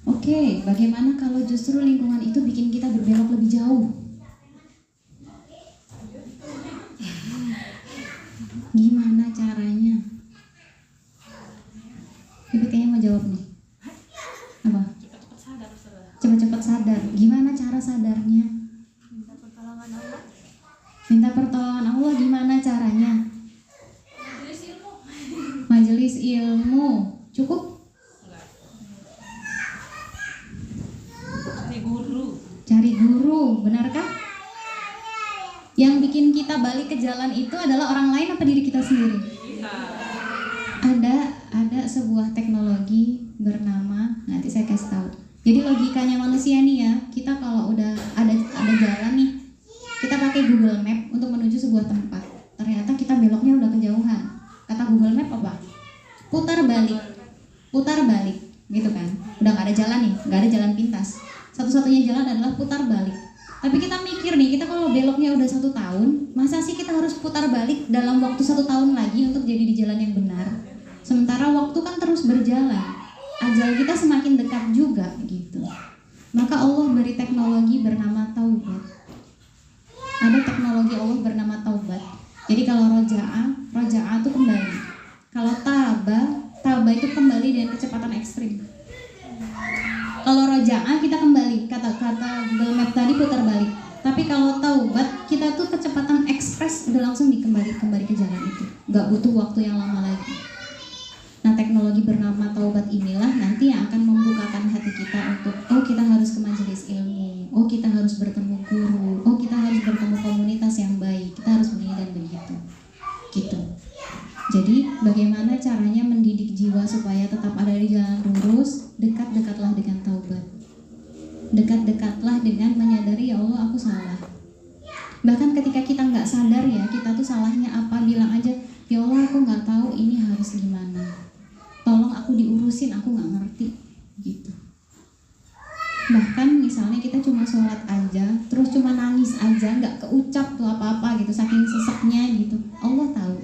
Oke, bagaimana kalau justru lingkungan itu bikin kita berbelok lebih jauh. Gimana caranya? Ibu kayaknya mau jawab nih. Apa? Cepat-cepat sadar, Ustazah. Cepat-cepat sadar. Gimana cara sadarnya? minta pertolongan Allah. Minta pertolongan Allah, gimana caranya? Majelis ilmu. Cukup? Cari guru. Cari guru, benarkah? Yang bikin kita balik ke jalan itu adalah orang lain apa diri kita sendiri? Ada sebuah teknologi bernama, nanti saya kasih tahu. Jadi logikanya manusia nih ya, kita kalau udah ada jalan nih, kita pakai Google Map untuk menuju sebuah tempat. Ternyata kita beloknya udah kejauhan. Kata Google Map apa? Putar balik, gitu kan? Udah nggak ada jalan nih, nggak ada jalan pintas. Satu-satunya jalan adalah putar balik. Tapi kita mikir nih, kita kalau beloknya udah 1 tahun, masa sih kita harus putar balik dalam waktu 1 tahun lagi untuk jadi di jalan yang benar? Sementara waktu kan terus berjalan, ajal kita semakin dekat juga gitu. Maka Allah beri teknologi bernama taubat. Ada teknologi Allah bernama taubat. Jadi kalau roja'ah itu kembali. Kalau taba itu kembali dengan kecepatan ekstrim. Kalau roja'ah kita kembali, kata Google Map tadi putar balik. Tapi kalau taubat kita tuh kecepatan ekspres, udah langsung kembali ke jalan itu. Gak butuh waktu yang lama lagi. Nah, teknologi bernama taubat inilah nanti yang akan membukakan hati kita untuk kita harus ke majelis ilmu, kita harus bertemu guru, kita harus bertemu komunitas yang baik, kita harus begini dan begitu. Gitu. Jadi, bagaimana caranya mendidik jiwa supaya tetap ada di jalan lurus? Dekat-dekatlah dengan taubat. Dekat-dekatlah dengan menyadari, ya Allah, aku salah. Bahkan ketika kita nggak sadar ya, kita tuh salahnya apa, bilang aja, ya Allah, aku nggak tahu ini harus gimana. Tolong aku diurusin, aku nggak ngerti, gitu. Bahkan misalnya kita cuma sholat aja, terus cuma nangis aja, nggak keucap tuh apa-apa gitu, saking seseknya gitu. Allah tahu.